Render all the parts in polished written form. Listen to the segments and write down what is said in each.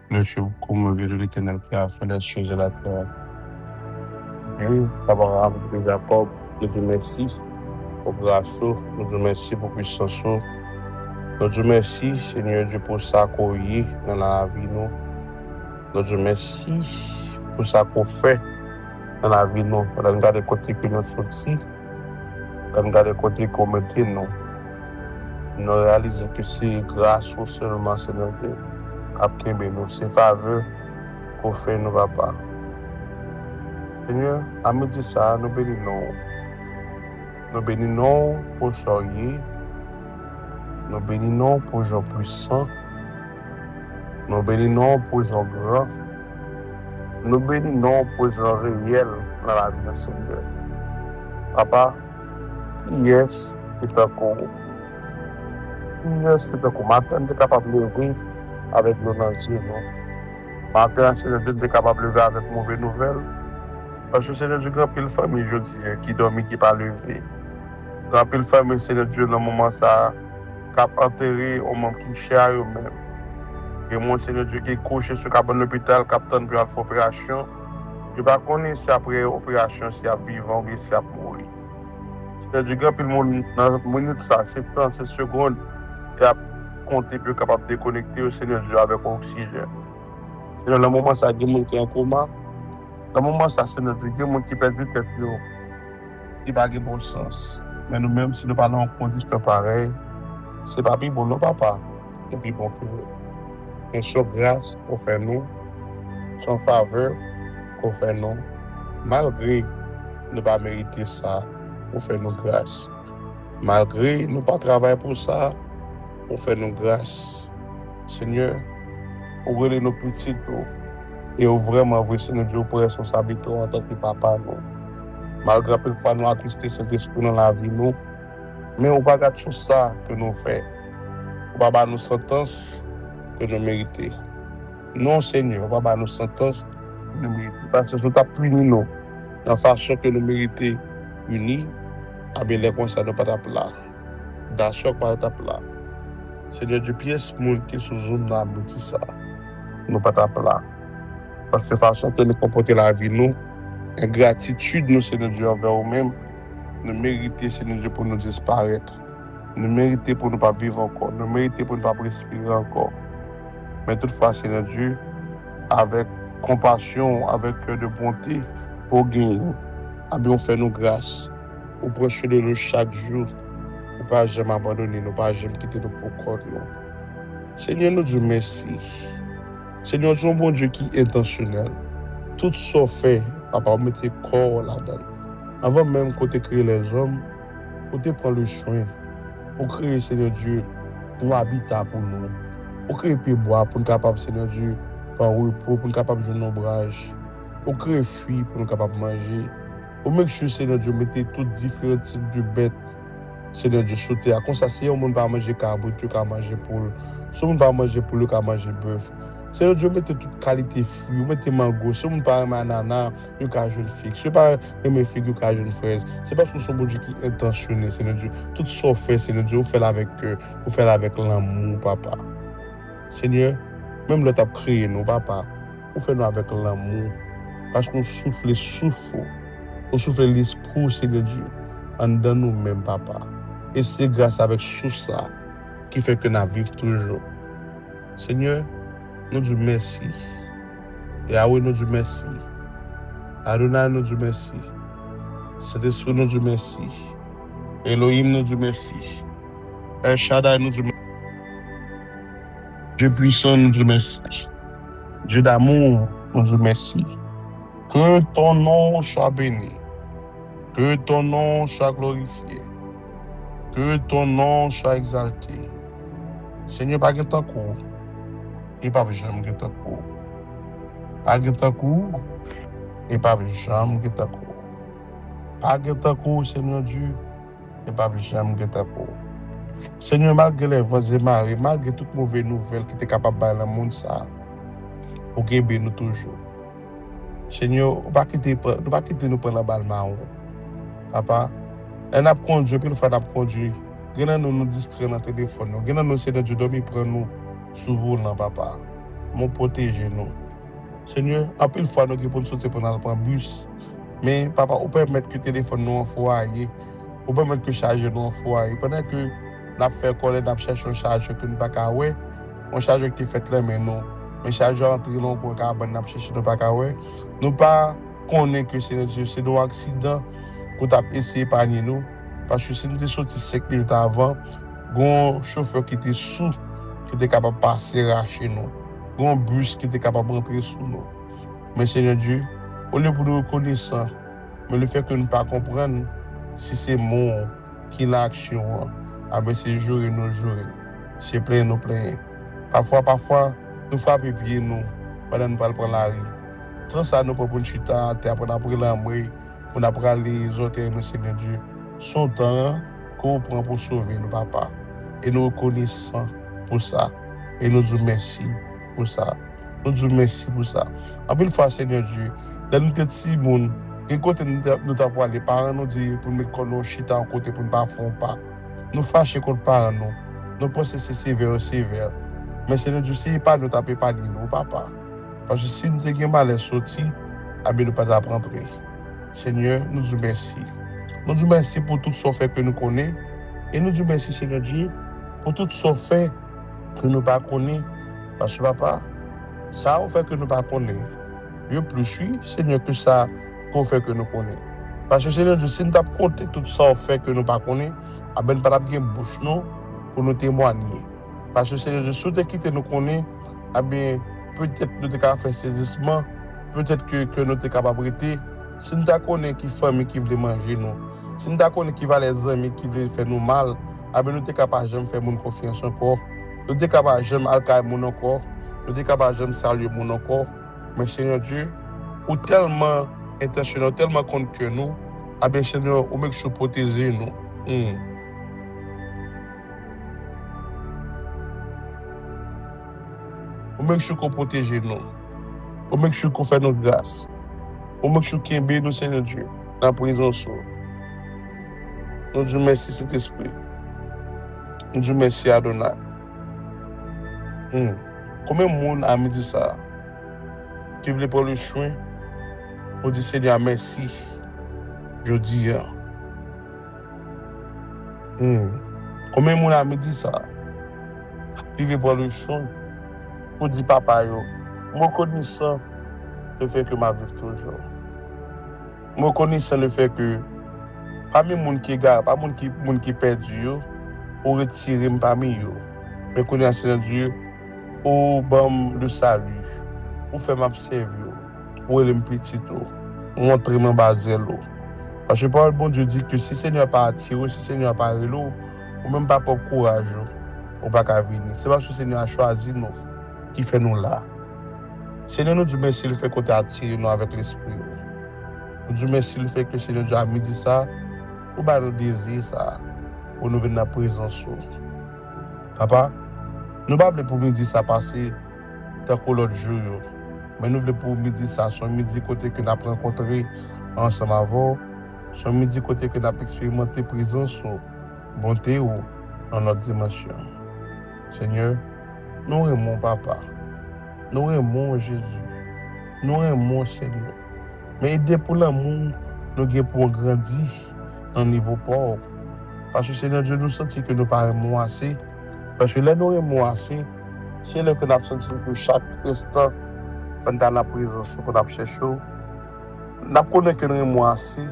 Je suis beaucoup mauvais de l'Éternel qui a fait les choses de la terre. Oui, favorable de Jacob, nous te merci pour grâce, nous te merci pour puissance. Nous te merci, Seigneur Dieu, pour ça qu'on y est dans la vie. Nous te merci pour ça qu'on fait dans la vie. Nous regarder côté que nous sortis, regarder côté qu'on mettait nous. Nous réalisons que c'est grâce seulement, Seigneur Dieu, qu'après nous, c'est faveur qu'on fait, nous, papa. Seigneur, à midi ça, nous bénissons. Nous bénissons pour soyez. Nous bénissons pour Jean puissant. Nous bénissons pour Jean grand. Nous bénissons pour Jean réel dans la vie du Seigneur. Papa, qui est-ce qui t'a couru? Qui est-ce qui t'a couru? Matin, tu es capable de vivre avec nos anciens, non? Matin, Seigneur Dieu, tu es capable de vivre avec mauvaise nouvelle. Parce que Seigneur Dieu, grand pile famille, je dis, qui dormit, qui pas levé. Grand pile famille, Seigneur Dieu, dans le moment ça, cap enterré au moment qui cherche eux-mêmes. Et mon Seigneur Dieu qui est couché sur le l'hôpital, capitaine pour faire opération. Je ne sais pas si après l'opération, si elle vivant ou si elle mourir. Seigneur Dieu, quand le monde, dans une minute, ça, c'est temps, c'est secondes, il a compté pour capable de déconnecter au Seigneur Dieu avec l'oxygène. Seigneur, dans le moment, ça, il y a des gens qui sont en coma. Dans le moment, ça, Seigneur Dieu, il y a des gens qui perdent du tête, qui n'a pas bon sens. Mais nous-mêmes, si nous parlons en condition pareil, c'est pas plus bon, non, papa. C'est plus bon que vous. Et sur grâce qu'on fait nous, sans faveur qu'on fait nous, malgré ne pas mériter ça, on fait nous grâce. Malgré ne pas travailler pour ça, on fait nous grâce. Seigneur, ouvrez nos petits tours et vraiment vous Seigneur Dieu pour responsabilité en tant que papa nous. Malgré parfois nous attrister cet esprit dans la vie nous, mais on va regarder tout ça que nous faisons. On va pas nous sentence que nous méritons. Non, Seigneur, on va pas nous sentence que nous méritons. Parce que nous avons puni nous, de la façon que nous méritons unis, à bien les conseils de pas plat. D'accord, pas ta plat. Seigneur Dieu, pièce monde qui sous zone dans ça. Nous pas ta plat. Parce que la façon que nous comporter la vie, nous, ingratitude, nous, Seigneur Dieu, envers nous-mêmes, nous méritons, Seigneur Dieu, pour nous disparaître. Nous méritons pour ne pas vivre encore. Nous méritons pour ne pas respirer encore. Mais toutefois, Seigneur Dieu, avec compassion, avec cœur de bonté, pour gagner, on fait nous grâce. Pour proche de nous chaque jour. Nous ne pas jamais abandonner, nous ne pas jamais quitter nous pour compte. Seigneur, nous disons merci. Seigneur, nous sommes un bon Dieu qui est intentionnel. Tout ce fait, papa, on mettait corps là-dedans. Avant même qu'on ait créé les hommes, on ait pris le soin. Pour créer, Seigneur Dieu, un habitat pour nous. Pour créer des bois, pour nous capables, Seigneur Dieu, par repos, pour nous capables de jouer ombrage. Pour créer fruits, pour nous capables de manger. Pour mettre sure, Seigneur Dieu, mettez tous différents types de bêtes, Seigneur Dieu, sauter. Comme ça, si on ne peut pas manger carbo, tu peux manger poule. Si on ne peut pas manger poule, tu peux manger bœuf. Seigneur Dieu, mettez toute qualité de fruits, mettez mango. Si on ne peut pas manger ananas, tu peux manger une figue. Si on ne peut pas manger figue, tu peux manger une fraise. C'est parce que son bon Dieu qui est intentionné, Seigneur Dieu. Tout ça fait, Seigneur Dieu, vous faites avec cœur, vous faites avec l'amour, papa. Seigneur, même le tape créé nous, papa, vous faites nous avec l'amour. Parce qu'on souffle on souffle l'esprit, Seigneur Dieu, en dans nous-mêmes, papa. Et c'est grâce avec tout ça qui fait que nous vivons toujours. Seigneur, nous disons merci. Yahweh, nous disons merci. Adonai, nous disons merci. Saint-Esprit, nous disons merci. Elohim, nous disons merci. El Shaddai, nous disons merci. Dieu puissant, nous disons merci. Dieu d'amour, nous disons merci. Que ton nom soit béni. Que ton nom soit glorifié. Que ton nom soit exalté. Seigneur, pas de temps court. Et pas jamais de temps court. Pas de temps court. Et pas jamais de temps court. Pas de temps court, Seigneur Dieu. Et pas jamais de temps court. Seigneur, malgré les vents et marées, malgré toutes les mauvaises nouvelles qui étaient capables de faire dans le monde, ça, pour guérir nous toujours. Seigneur, ne pas quitter nous prendre la balle marron. Papa, on a conduit, puis nous faisons conduire. Nous nous distraire dans le téléphone. Nous Seigneur Dieu, dormir pour nous sous volant, papa. mon protéger nous. Seigneur, en pile fois, nous pour nous sortir pour nous prendre bus. Mais papa, on peut mettre que le téléphone nous en foyer. On peut mettre que charger nous en foyer. Pendant que nous avons fait coller, nous avons cherché un chargeur que nous n'avons pas ouais. Un chargeur qui fait là, mais non. Mais chargeur entre nous pour carbone, nous avons cherché nous pas ouais. Nous pas connaître que c'est un accident qu'on a essayé d'épargner nous. Parce que si nous sommes sortis 5 minutes avant, un chauffeur qui était sous, qui était capable de passer chez nous. Un bus qui était capable de rentrer sous nous. Mais Seigneur Dieu, au lieu de nous reconnaître, mais le fait que nous ne pas comprendre si c'est mon qui l'action, c'est jour et nous jouer. C'est plein, nous plein. Parfois, nous frappons pieds nous, pendant nous prendre la rue. Tout ça, nous pour une chute à terre, pour nous prendre l'amour, pour nous prendre les autres, nous, Seigneur Dieu. Son temps qu'on prend pour sauver nos papas. Et nous reconnaissons pour ça. Et nous disons merci pour ça. Nous disons merci pour ça. En plus, fois, Seigneur Dieu, dans notre petit monde, et quand nous avons les parents nous disent pour mettre nos chita en côté pour ne pas faire pas. Nous fâchons contre les parents, nous pensons que c'est sévère. Mais Seigneur Dieu, si pas nous taper pas nous, papa. Parce que si nous avons mal sorti, nous ne pas apprendre. Seigneur, nous disons merci. Nous disons merci pour tout ce fait que nous connaissons. Et nous disons merci, Seigneur Dieu, pour tout ce fait que nous ne connaissons pas. Parce que papa, ça on fait que nous ne connaissons pas. Mieux plus je suis, Seigneur, que ça qu'on fait que nous connaissons. Parce que Seigneur Dieu, si nous avons compté tout ça on fait que nous ne connaissons pas, nous n'avons pas de bouche pour nous témoigner. Parce que Seigneur Dieu, si nous quitté nous connaissons, peut-être nous avons fait saisissement, peut-être que nous sommes capables de rester. Si nous connaissons qui famille qui veut manger nous, si nous connaissons qui va les amis qui veulent faire nous mal, nous sommes capables de faire mon confiance encore. Nous sommes capables de faire mon encore. Nous sommes capables de saluer mon encore. Mais Seigneur Dieu, ou tellement intentionnel, tellement compte que nous, Seigneur, ou même que protéger nous. Ou même que protéger nous. Ou même que fait nos grâces. Ou même que nous, Seigneur Dieu, dans la prison. Nous disons merci Saint-Esprit. Nous disons merci Adonai. Combien de monde a dit ça? Qui voulait pas le choix? Pour dire Seigneur merci. Je dis. Combien de monde a dit ça? Qui veut pas le choix? Pour dire papa yo. Moi connaissant le fait que ma vie toujours. Moi connaissant le fait que parmi les gens qui égarent, pas les gens qui perdu, pour retirer parmi eux. Mais connaissant Dieu, pour le salut, pour faire m'observer, pour les petits, pour montrer mon basel. Parce que le bon Dieu dit que si le Seigneur n'a pas attiré, si le Seigneur n'a pas relou, ou même pas pour courage, ou pas qu'à venir. C'est parce que le Seigneur a choisi nous, qui fait nous là. Seigneur nous dit merci le fait qu'on t'a attiré nous avec l'esprit. Nous disons merci le fait que le Seigneur Dieu a mis ça, ou bien nous désir ça, pour nous venir dans la présence. Papa, nous ne voulons pas pour nous dire ça passer tant que l'autre jour, mais nous voulons pour nous dire ça, son midi côté que nous avons rencontré ensemble avant, son midi côté que nous avons expérimenté présence, bonté ou dans notre dimension. Seigneur, nous aimons Papa, nous aimons Jésus, nous aimons Seigneur. Mais aider pour l'amour, nous avons pour grandir dans le niveau pauvre. Parce que Seigneur Dieu nous sentit que nous ne parlons pas assez. Parce que là, nous aimons assez. C'est là que nous avons senti que chaque instant, dans la présence, pour nous chercher. Nous connaissons que nous aimons assez.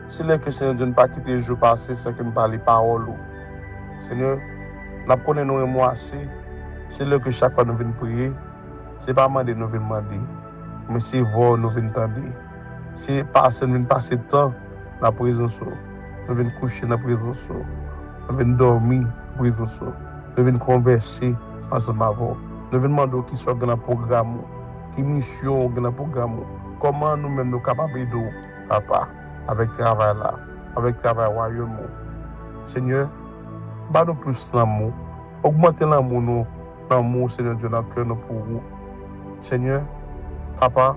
C'est là que Seigneur Dieu ne pas quitter le jour passé sans que nous parlions paroles. Seigneur, nous connaissons que nous aimons assez. C'est là que chaque fois nous venons prier. Ce n'est pas demander, nous venons demander. Mais c'est voir, nous venons tendre. C'est passer, nous venons passer le temps dans la présence. Nous venons coucher dans la présence. Nous venons dormir dans la présence. Nous venons converser ensemble avant. Nous venons demander qui soit dans le programme. Qui mission dans le programme. Comment nous-mêmes nous sommes capables d'aider, Papa, avec le travail là, avec le travail royaume. Seigneur, battons plus l'amour. Augmentez l'amour, Seigneur Dieu, dans le cœur pour vous. Seigneur, Papa,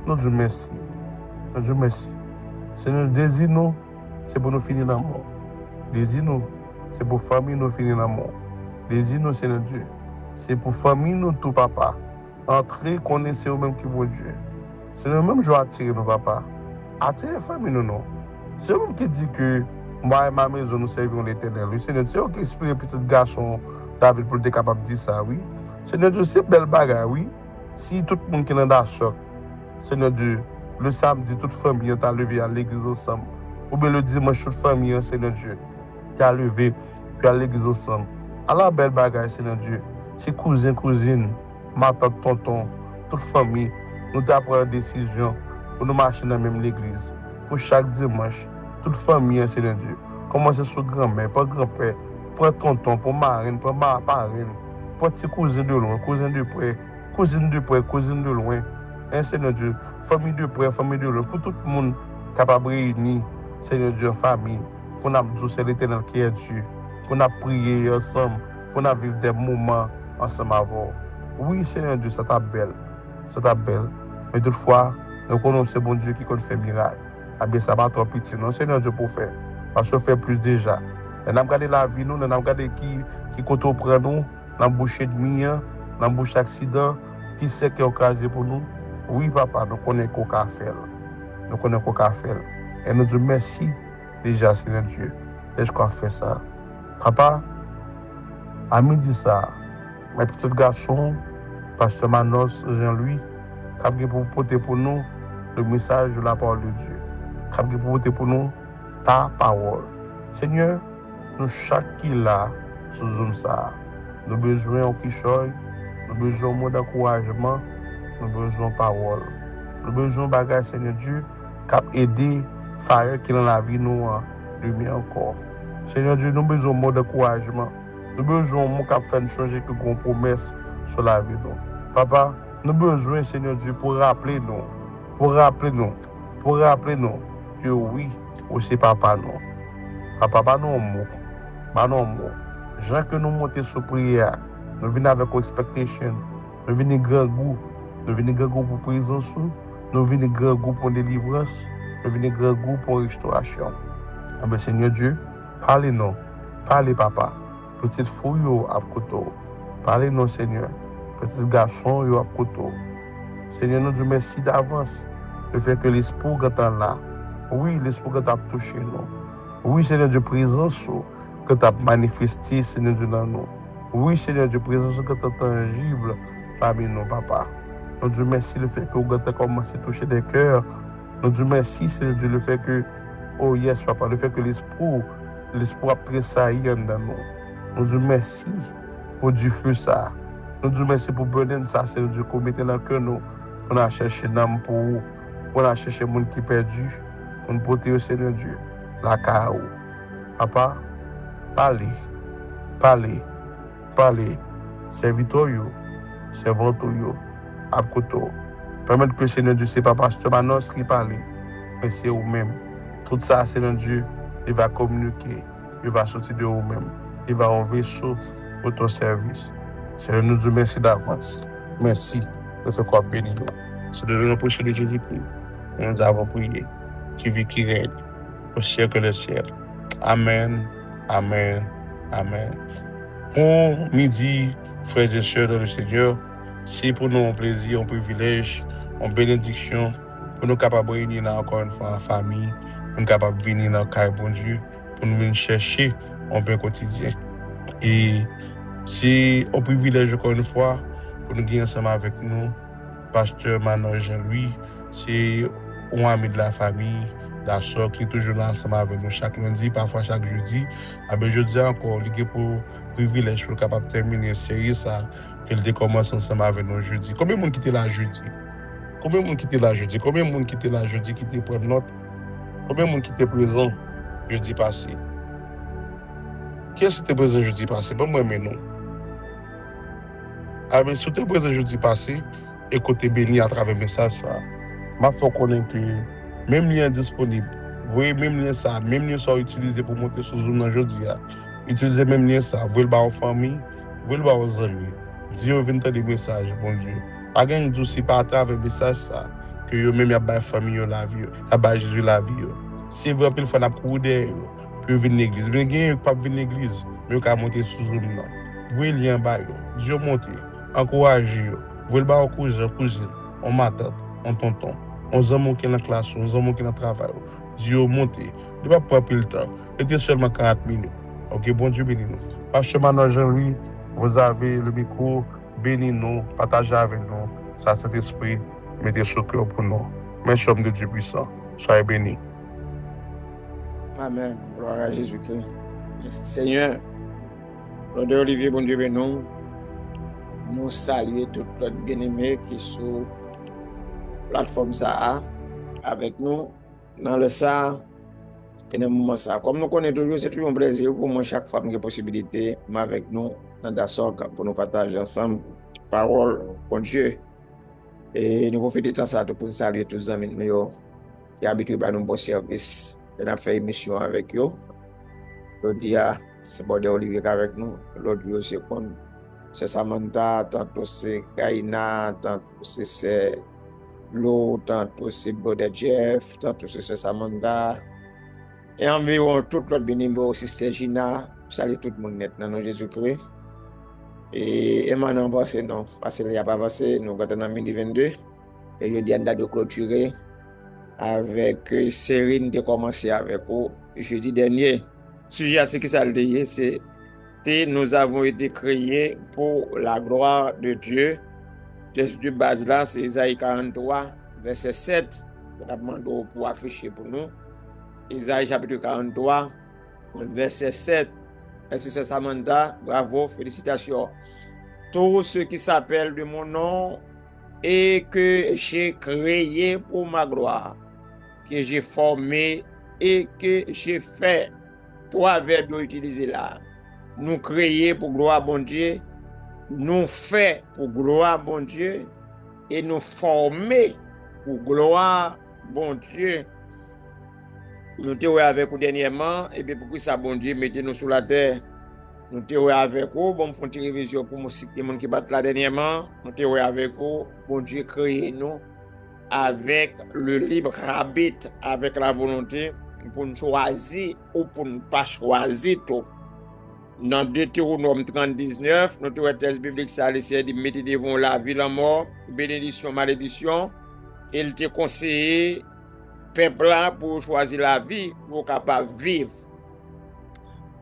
nous disons merci. Nous disons merci. Seigneur, désir nous, c'est pour nous finir dans le monde. Désir nous, c'est pour famille nous finir dans le monde. Désir nous, Seigneur Dieu, c'est pour famille nous tout, Papa. Entrez, connaissez vous-même qui bon Dieu. C'est le même jour attirer nos papa. Attirer famille nous non. C'est eux qui dit que moi et ma maison nous servirons l'Éternel. Oui, Seigneur, c'est eux qui inspirent petit garçon David pour être capable de dire ça, oui. Seigneur Dieu, c'est belle bagarre, oui. Si tout le monde qui est dans le choc, Seigneur Dieu, le samedi, toute famille t'a levé à l'église ensemble. Ou bien le dimanche, toute famille, Seigneur Dieu, t'a levé puis à l'église ensemble. À la belle bagarre, Seigneur Dieu. C'est cousin, cousine, ma tante, tonton, toute famille, nous t'apprenons une décision pour nous marcher dans la même l'église. Pour chaque dimanche, toute famille, Seigneur Dieu. Commencez sur grand-mère, pas grand-père, pour tonton, pour marraine, pour marraine, pour petit cousin de loin, cousin de près, cousine de près, cousine de loin. Seigneur Dieu, famille de près, famille de loin, pour tout le monde capable de réunir, Seigneur Dieu, en famille, pour nous dire c'est l'Éternel qui est Dieu, pour nous prier ensemble, pour nous vivre des moments ensemble avant. Oui, Seigneur Dieu, c'est ta belle, mais toutefois, nous connaissons bon Dieu qui compte faire miracle. Ah bien, ça va trop petit, non, Seigneur Dieu, pour faire, parce qu'on fait plus déjà. Et nous avons regardé la vie, nous avons regardé qui compte prendre nous, dans la bouche de mien, dans la bouche d'accident, qui sait qui est occasion pour nous. Oui, papa, nous connaissons qu'on a fait. Nous connaissons qu'on a fait. Et nous disons merci déjà, Seigneur Dieu. Est-ce qu'on a fait ça? Papa, à midi ça, mes petits garçons, Pasteur Manos, Jean-Louis, qui a pour porter pour nous le message de la parole de Dieu. Qui a pour porter pour nous ta parole. Seigneur, nous chaque qui là, sous Zoom ça, nous avons besoin de Kishoy, nous avons besoin de mot d'encouragement, nous avons besoin de parole. Nous avons besoin de bagages, Seigneur Dieu, qui a aidé Fire qui dans la vie nous lumière encore. Seigneur Dieu, nous avons besoin de mot d'encouragement. Nous avons besoin de mot qui a fait changer que qu'on promesse sur la vie nous. Papa, nous avons besoin, Seigneur Dieu, pour rappeler nous que oui, aussi papa nous. Papa, pas non mot. Jean que nous montons sur prière, nous venons avec expectation, nous venons grand goût, pour présence, nous venons grand goût pour délivrance, nous venons grand goût pour restauration. Ah ben Seigneur Dieu, parlez-nous, parlez papa, petite fouille à côté, parlez-nous Seigneur, petit garçon à côté. Seigneur, nous disons merci d'avance, le fait que l'esprit est là. Oui, l'esprit est touché nous. Oui, Seigneur Dieu, présence que tu as manifesté, Seigneur Dieu, dans nous. Oui, Seigneur Dieu, présence que tu as tangible parmi nous, papa. Nous disons merci le fait que vous avez commencé à toucher des cœurs. Nous disons merci, Seigneur Dieu, le fait que, oh yes, papa, le fait que l'esprit a tressailli dans nous. Nous disons merci pour du feu ça. Nous disons merci pour burden ça, Seigneur Dieu, qu'on mette dans le cœur nous. On a cherché l'âme pour a cherché le monde qui est perdu. On nous protéger, Seigneur Dieu. La carreau. Papa, parlez. Serviteur, servanto, apkoto. Permettre que Seigneur Dieu, c'est pas Pasteur Manos qui parle, mais c'est vous-même. Tout ça, Seigneur Dieu, il va communiquer, il va sortir de vous-même, il va en vaisseau pour ton service. Seigneur, nous disons merci d'avance. Merci de ce corps béni. C'est de le prochain de Jésus-Christ. Nous avons prié. Qui vit, qui règne au siècle des siècles. Amen, amen, amen. Bon midi, frères et sœurs dans le Seigneur. C'est pour nous un plaisir, un privilège, une bénédiction pour nous capables de réunir encore une fois en famille, pour nous capables de venir dans le cœur bon Dieu, pour nous venir chercher un pain quotidien. Et c'est un privilège encore une fois pour nous gagner ensemble avec nous, Pasteur Manon Jean-Louis. C'est un ami de la famille, la soeur qui est toujours là ensemble avec nous chaque lundi, parfois chaque jeudi. Mais jeudi encore, il est pour privilège pour capable terminer cette série ça, qu'elle commence ensemble avec nous jeudi. Combien de monde qui était là jeudi? Combien de monde qui était là jeudi? Combien de monde qui était là jeudi qui était prendre note? Combien de monde qui était présent jeudi passé? Qui est-ce qui était présent jeudi passé? Pas moi, mais non. Ah, mais si tu es présent jeudi passé, écoutez béni à travers le message ça. Ma faut connaître que même lien disponible, vous voyez même lien ça, même lien ça utilisé pour monter sur Zoom aujourd'hui. Utilisez même lien ça, vous le bas aux familles, vous le bas aux amis. Dieu vient te des messages, bon Dieu. Pas gagne douci pas à travers message ça que yo même y a ba famille la vie, a ba Jésus la vie. Si vous appelez faut n'a couder, puis venir l'église, mais gagne pas venir l'église, mais ka monter sur Zoom là. Vous voyez lien bas, Dieu monter, encourager, Vous le bas cousin, cousine, on m'attend, on tonton, on zamo qui est dans la classe, on zamo qui est dans le travail. Dieu montez. Ne pas prendre le temps. C'était seulement 40 minutes. Ok, bon Dieu bénis nous. Pasteur Manuel Jean-Louis, vous avez le micro, bénis nous, partagez avec nous. Ça, cet esprit, mettez sur le cœur pour nous. Merci, homme de Dieu puissant. Soyez bénis. Amen. Gloire à Jésus-Christ. Seigneur, Lord Olivier, bon Dieu béni, nous saluons tout notre bien-aimé qui sont sur la plateforme ça avec nous dans le ça et dans le moment ça. Comme nous connaissons toujours, c'est toujours un plaisir pour moi chaque fois que j'ai possibilité avec nous dans Dasok pour nous partager ensemble parole pour Dieu. Et nous profitons de ça pour saluer tous les amis qui habitent dans nos bons services. On a fait émission avec eux. Aujourd'hui, c'est bon Olivier avec nous. L'autre jour, c'est Samantha, tantôt c'est Kaina, tantôt c'est Lo, tantôt c'est Brother Jeff, tantôt c'est Samantha. Et environ tout l'autre bénévole aussi, c'est Gina. Salut tout le monde net dans Jésus-Christ. Et maintenant, passé non, parce qu'il n'y a pas passé, nous sommes en 2022. Et je dis à de clôturer avec Céline de commencer avec vous jeudi dernier. Sujet à ce qui s'est dit, c'est nous avons été créés pour la gloire de Dieu. Texte de base là, c'est Isaïe 43, verset 7. Je demande pour afficher pour nous. Isaïe chapitre 43, verset 7. Est-ce que c'est Samantha? Bravo, félicitations. Tous ceux qui s'appellent de mon nom et que j'ai créé pour ma gloire, que j'ai formé et que j'ai fait. Trois verbes utilisés là. Nous créer pour gloire bon Dieu, nous fait pour gloire bon Dieu et nous former pour gloire bon Dieu. Nous sommes avec vous dernièrement et puis pour que ça bon Dieu mettez-nous sur la terre. Nous sommes avec vous, bon font une révision pour nous citer les gens qui battent là dernièrement. Nous sommes avec vous, bon Dieu créé nous avec le libre arbitre, avec la volonté pour nous choisir ou pour ne pas choisir tout. Dans Deutéronome 30-19, notre texte biblique, ça dit mettez devant la vie la mort, bénédiction, malédiction. Il te conseillé, peuple pour choisir la vie, pour capable vivre.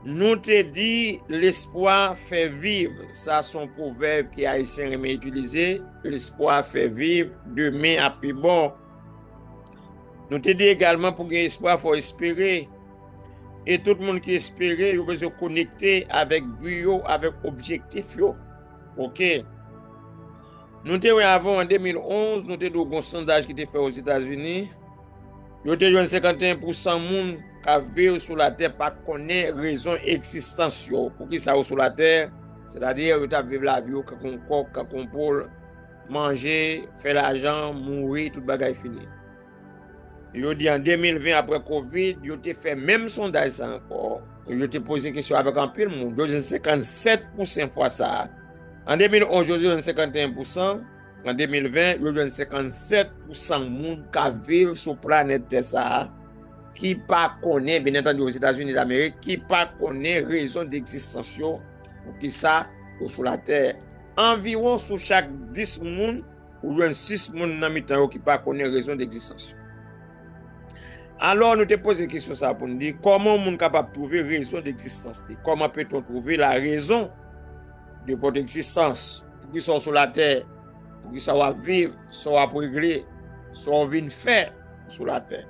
Nous te dit, l'espoir fait vivre. Ça, son proverbe qui a été utilisé. L'espoir fait vivre, demain à plus bon. Nous te dit également, pour gagner espoir, il faut espérer. Et tout le monde qui espère, il veut se connecter avec but, avec objectif. OK. Nous avons avant en 2011, nous avons un sondage qui était fait aux États-Unis. Nous avons 51% de monde qui vivent sur la terre pas connaît raison existentielle pour qui ça sur la terre, c'est-à-dire ils vivent la vie comme coq, comme poule, manger, faire l'argent, mourir, tout bagaille fini. Yo dit en 2020 après Covid, yo te fait même sondage ça encore. Yo te posé question avec un pile monde, yo 57% fois ça. En 2011, yo 51%, en 2020, yo 57% monde qui vivent sur planète Terre ça qui pas connaît bien entendu aux États-Unis d'Amérique, qui pas connaît raison d'existence pour qui ça sur la terre. Environ sur chaque 10 monde ou 6 monde dans mi-temps qui pas connaît raison d'existence. Alors, nous te posons une question ça pour nous dire comment on est capable de trouver raison d'existence. Comment peut-on trouver la raison de votre existence pour qu'ils soient sur la terre, pour qu'ils soient vivre, soient régler, soient venir faire sur la terre.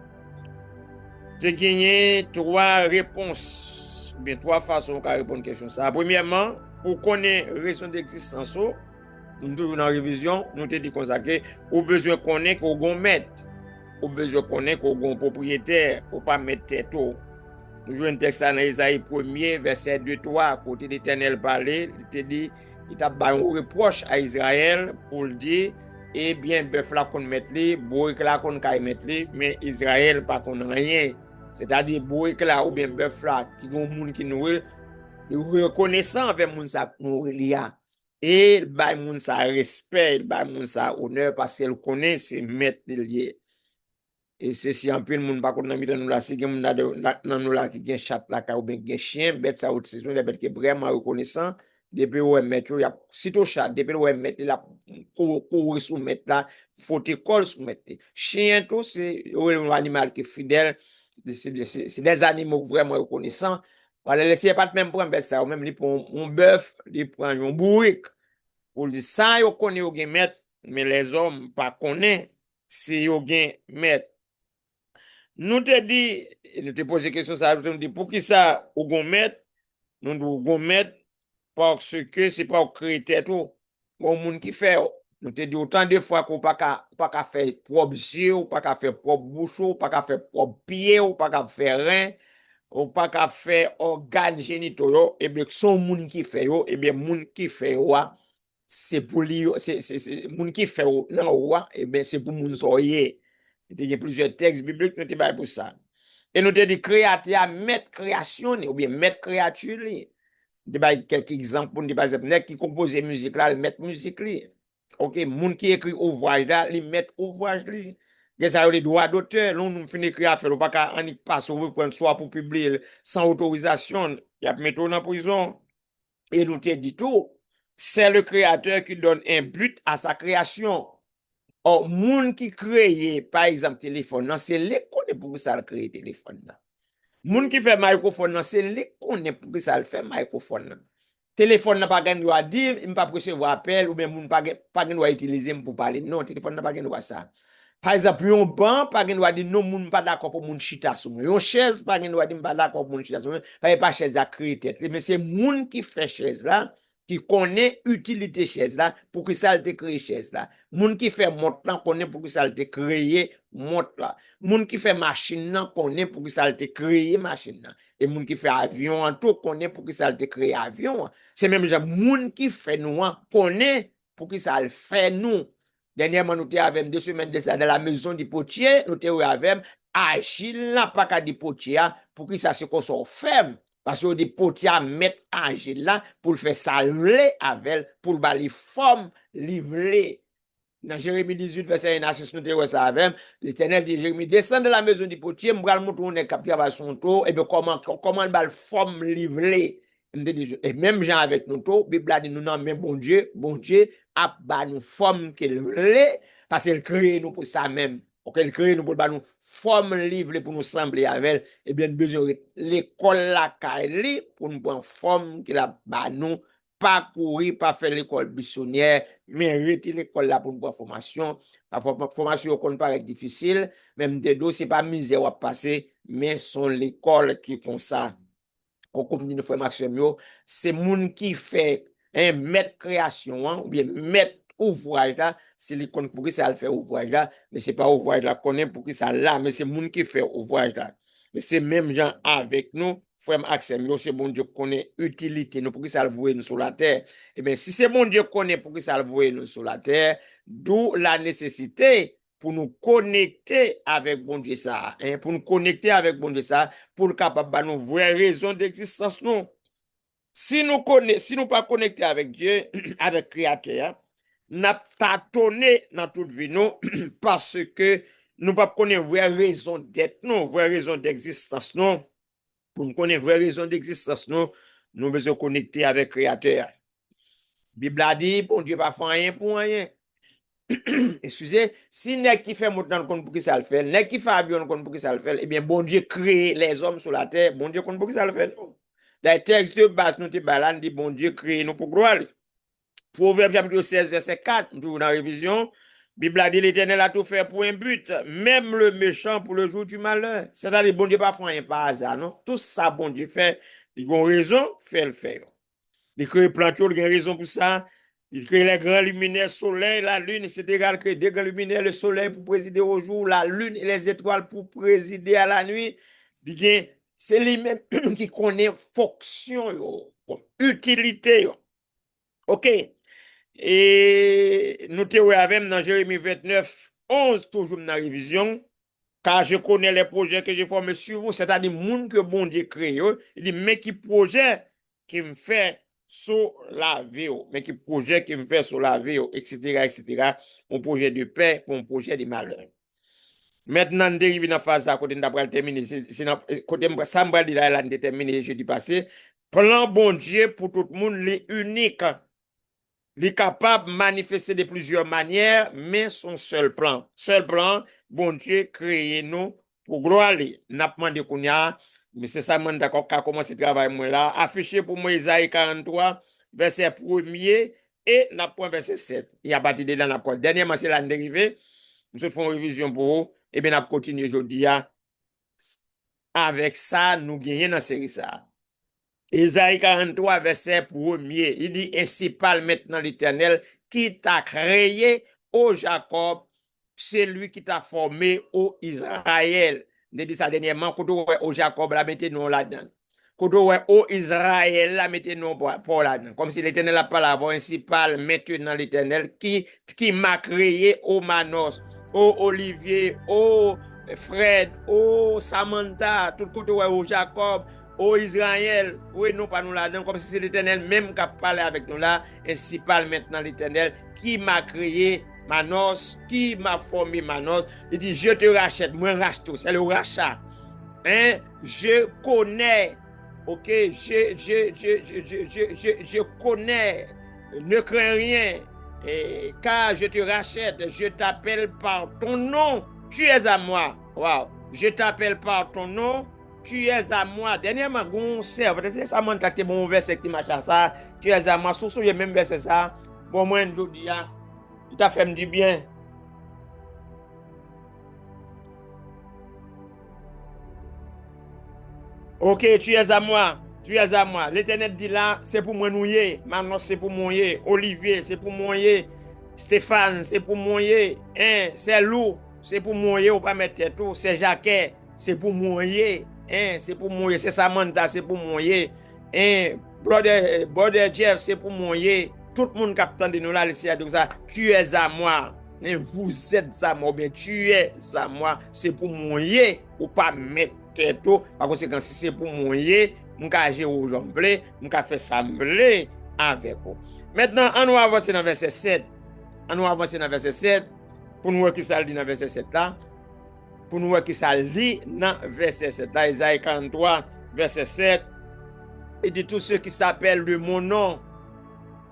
Tu as gagné 3 réponses, ou bien 3 façons de répondre à la question. Ça. Premièrement, pour connaître la raison d'existence, nous toujours dans la révision, nous te dit qu'on a besoin de connaître qu'on a maître. Ou besoin de connaître qu'on a propriétaire, ou pas mettre tête. Nous jouons un texte dans Isaïe 1er, verset 2-3, côté l'Éternel parlait, il te dit, il t'a donné un reproche à Israël pour le dire, eh bien, bœuf là qu'on met li, bourrique là qu'on caille mettre li, mais Israël pas qu'on rien. C'est-à-dire, bourrique là ou bien bœuf là, qui ont moun qui nourrit, reconnaissant avec moun sa nourrit li. Et il bay moun sa respect, il bay moun sa honneur, parce qu'il connaît c'est mettre lié. Et ceci en plus moun pas qu'on a mis dans nous là si moun dans nous là qui gen chat là ou bien gen chien bête ça autre saison des bêtes qui vraiment reconnaissant depuis ouais mettre y a sitôt chat depuis ouais mettre la courir soumettre là, faut école soumettre. Chien tout c'est un animal qui est fidèle, c'est des animaux vraiment reconnaissants. Voilà, laissez pas même prendre ça, ou même pour un bœuf, il prend un bourrique. Pour dire ça, yo connaît au gen maître, mais les hommes pas connaît si yo gen maître. Nous te dit, nous te posé question ça, nous te dit pour qui ça au gon maître, nous nous gon maître parce que c'est pas au critère tout. Bon monde qui fait, nous te dit autant de fois qu'on pas qu'à faire propre yeux, ou pas qu'à faire propre bouche, ou pas qu'à faire propre pied, ou pas qu'à faire rein, ou pas qu'à faire organes génitaux yo, et bien son monde qui fait yo, et bien monde qui fait yo, c'est pour lui, c'est moun qui fait nan roi, et bien c'est pour moun soyer. Il y a plusieurs textes bibliques nous te bay pour ça. Et nous te dit créateur mettre création ou bien mettre créature li. De bay quelques exemples pour nous par exemple nek qui compose musique là, mettre musique li. OK, moun qui écrit ouvrage là, li mettre ouvrage li. Il y a les droits d'auteur, nous finit écrire à faire, pas qu'à en passe ou prendre soit pour publier sans autorisation, il y a mettre en prison. Et nous te dit tout, c'est le créateur qui donne un but à sa création. Or, moun qui crée, par exemple, téléphone, c'est l'école pour ça créer téléphone. Moun qui fait microphone, c'est l'école pour ça le fait microphone. Téléphone n'a pas gagné droit dire, il pas recevoir appel ou bien moun pas gagné droit utiliser pour parler. Non, téléphone n'a pas gagné droit ça. Par exemple, un banc pas gagné droit dire non moun pas d'accord pour moun chita sou. Une chaise pas gagné droit dire pas d'accord pour moun chita sou. Pas chaise à créer tête, mais c'est moun qui fait chaise là qui connaît utilité chaise là pour que ça a été créé chaise là. Moun qui fait montre là connaît pour que ça a été créé montre là. Moun qui fait machine là connaît pour que ça a été créé machine là. Et moun qui fait avion en tout connaît pour que ça a été créé avion. C'est même genre moun qui fait nous connaît pour que ça le fait nous. Dernièrement nous avons 2 semaines de ça dans la maison du potier, nous avons agile là pas qu'à du potier pour que ça se soit ferme. Parce que des potiers mettre agile là pour faire salver avec pour bali forme livrée. Dans Jérémie 18 verset 1 nous te ça avec l'Éternel dit Jérémie descend de la maison du potier, m'bral montre on est capté à son tour et bien comment bal forme livrée. Et même Jean avec nous tout, Bible a dit nous non mais bon Dieu a ba nous forme qu'il voulait parce qu'il crée nous pour ça même. OK, il crée nous pour ba nous forme livrée pour nous sembler avec elle, et bien besoin l'école la caille pour nous prendre forme qu'il a ba nous pas courir, pas faire l'école buissonnière, mais retirer l'école là pour une formation. La formation qu'on paraît difficile, même des dos, c'est pas misère à passer, mais son l'école qui comme ça. Comme dit frère Maxime, c'est moun qui fait un mettre création, ou bien mettre ouvrage là, c'est l'école pour que ça le fait ouvrage là, mais c'est pas ouvrage là qu'on est pour que ça là, mais c'est moun qui fait ouvrage là. Mais c'est même gens avec nous, frère Maxime, c'est bon Dieu connaît utilité nous pour que ça le voie nous sur la terre. Et bien si c'est bon Dieu connaît pour que ça le voie nous sur la terre, d'où la nécessité pour nous connecter avec bon Dieu ça, hein, pour nous connecter avec bon Dieu ça, pour le capable de nous vraie raison d'existence nous. Si nous pas connecter avec Dieu, avec Créateur, n'a tâtonné dans toute vie nous parce que nous pas connaître vraie raison d'être nous, vraie raison d'existence nous. Pour nous connaître vraie raison d'existence nous, nous besoin connecter avec Créateur. Bible a dit bon Dieu pas fait rien pour rien. Excusez, si n'est qui fait montant pour que ça le fait, n'est qui fait avion pour que ça le fait, eh bien, bon Dieu crée les hommes sur la terre, bon Dieu pour que ça le fait. Les textes de base, nous te balan, dit bon Dieu crée nous pour gloire. Proverbe chapitre 16, verset 4, nous dans la révision, Bible a dit l'Éternel a tout fait pour un but, même le méchant pour le jour du malheur. C'est-à-dire, bon Dieu pas fait rien par hasard, non? Tout ça, bon Dieu fait, il a raison, fait le faire. Il crée plein de choses, il a raison pour ça. Il crée les grands luminaires, soleil, la lune, c'est égal que des grands luminaires, le soleil pour présider au jour, la lune et les étoiles pour présider à la nuit. C'est lui-même qui connaît fonction, utilité. OK. Et nous te avons dans Jérémie 29, 11, toujours dans la révision, car je connais les projets que j'ai formés sur vous, c'est-à-dire les gens que bon Dieu crée. Il dit, mais qui projet qui me fait sur la vie, mais qui projet qui me fait sur la vie, etc. Un projet de paix pour un projet de malheur. Maintenant, nous arrivons dans la phase à côté de terminer. Côté ça me dit là, terminé jeudi passé. Plan bon Dieu pour tout le monde, les unique. Il est capable de manifester de plusieurs manières, mais son seul plan. Seul plan, bon Dieu, créé nous pour gloire. N'a pas demandé qu'on y a, mais c'est ça, moi, d'accord, qu'a commencé le travail, moi, là. Affiché pour moi, Isaïe 43, verset 1er, et n'a point verset 7. Il y a parti de là, n'a pas. Dernièrement, c'est l'année dérivée. Nous faisons une révision pour vous, et bien, n'a continué aujourd'hui, avec ça, nous gagnons dans la série ça. Isaïe 43, verset 1er, il dit, ainsi parle maintenant l'Éternel qui t'a créé, ô Jacob, c'est lui qui t'a formé, ô Israël. Il dit ça dernièrement, quand on au Jacob, là, mettez-nous là-dedans. Quand on au Israël, là, mettez-nous pour là-dedans. Comme si l'Éternel a parlé avant, ainsi parle maintenant l'Éternel qui m'a créé, ô Manos, ô Olivier, ô Fred, ô Samantha, tout côté au Jacob, ô Israël, oui, non pas nous là-dedans, comme si c'est l'Éternel même qui a parlé avec nous là, ainsi parle maintenant l'Éternel qui m'a créé Manos, qui m'a formé Manos. Il dit, je te rachète, moi rachète tout, c'est le rachat. Hein? Je connais, ok, je connais, ne crains rien, car je te rachète, je t'appelle par ton nom, tu es à moi. Wow. Je t'appelle par ton nom, tu es à moi. Dernièrement, on serve, ça m'a tracté bon verset qui m'a ça, tu es à moi, sous le même verset ça, bon, moi, je dis, il t'a fait me dire bien. Ok, tu es à moi. Tu es à moi. L'Éternel dit là, c'est pour moi nouiller. Manon, c'est pour moi. Olivier, c'est pour moi. Stéphane, c'est pour moi. Hein, c'est Lou, c'est pour moi. On pas mettre tout. C'est Jacquet, c'est pour moi. Hein, c'est pour moi. C'est Samantha, c'est pour moi. Hein, brother Jeff, c'est pour moi. Tout le monde qui de nous là, donc ça, tu es à moi. Vous êtes à moi, bien tu es à moi. C'est pour moi. Ou pas mettre tout. Par conséquent, si c'est pour moi, je vais agir aux gens, je vais faire sembler avec vous. Maintenant, on va avancer dans verset 7. On va avancer dans verset 7 pour nous voir qui ça dit dans verset 7 là. Pour nous voir qui ça lit dans verset 7 là. Isaïe 43, verset 7. Et de tous ceux qui s'appellent de mon nom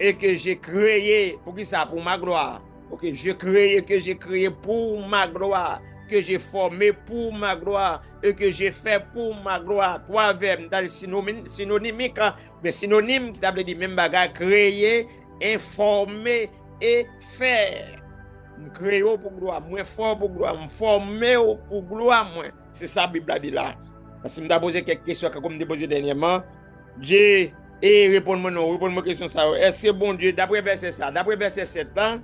et que j'ai créé, pour qui ça? Pour ma gloire. Ok, que j'ai créé pour ma gloire, que j'ai formé pour ma gloire et que j'ai fait pour ma gloire. Trois verbes dans le synonymique, mais synonyme qui t'a dit même bagarre, créer, informer et faire. Créer pour gloire, moi fort pour gloire, me former pour gloire, moi. C'est ça la Bible a dit là. Parce que je me posé quelques questions comme je posé dernièrement. Dieu, et répondre-moi question ça. Est-ce que bon Dieu, d'après verset 7 là,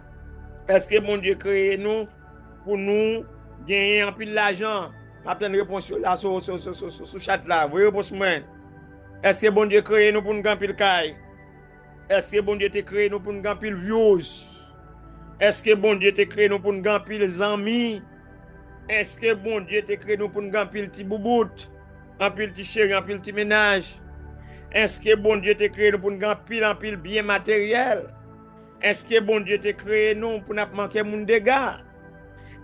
est-ce que bon Dieu crée nous pour nous gagner un peu d'argent? Je vais une réponse là sur chat là. Vous réponse moi. Est-ce que bon Dieu crée nous pour nous gagner caille? Est-ce que bon Dieu te crée nous pour nous gagner views? Est-ce que bon Dieu te crée nous pour nous gagner amis? Est-ce que bon Dieu te crée nous pour nous gagner petit bouboute? Un petit chéri, un petit ménage? Est-ce que bon Dieu te crée nous pour nous gagner un pile bien matériel? Est-ce que bon Dieu te créé nous pour nous manquer mon dégâts?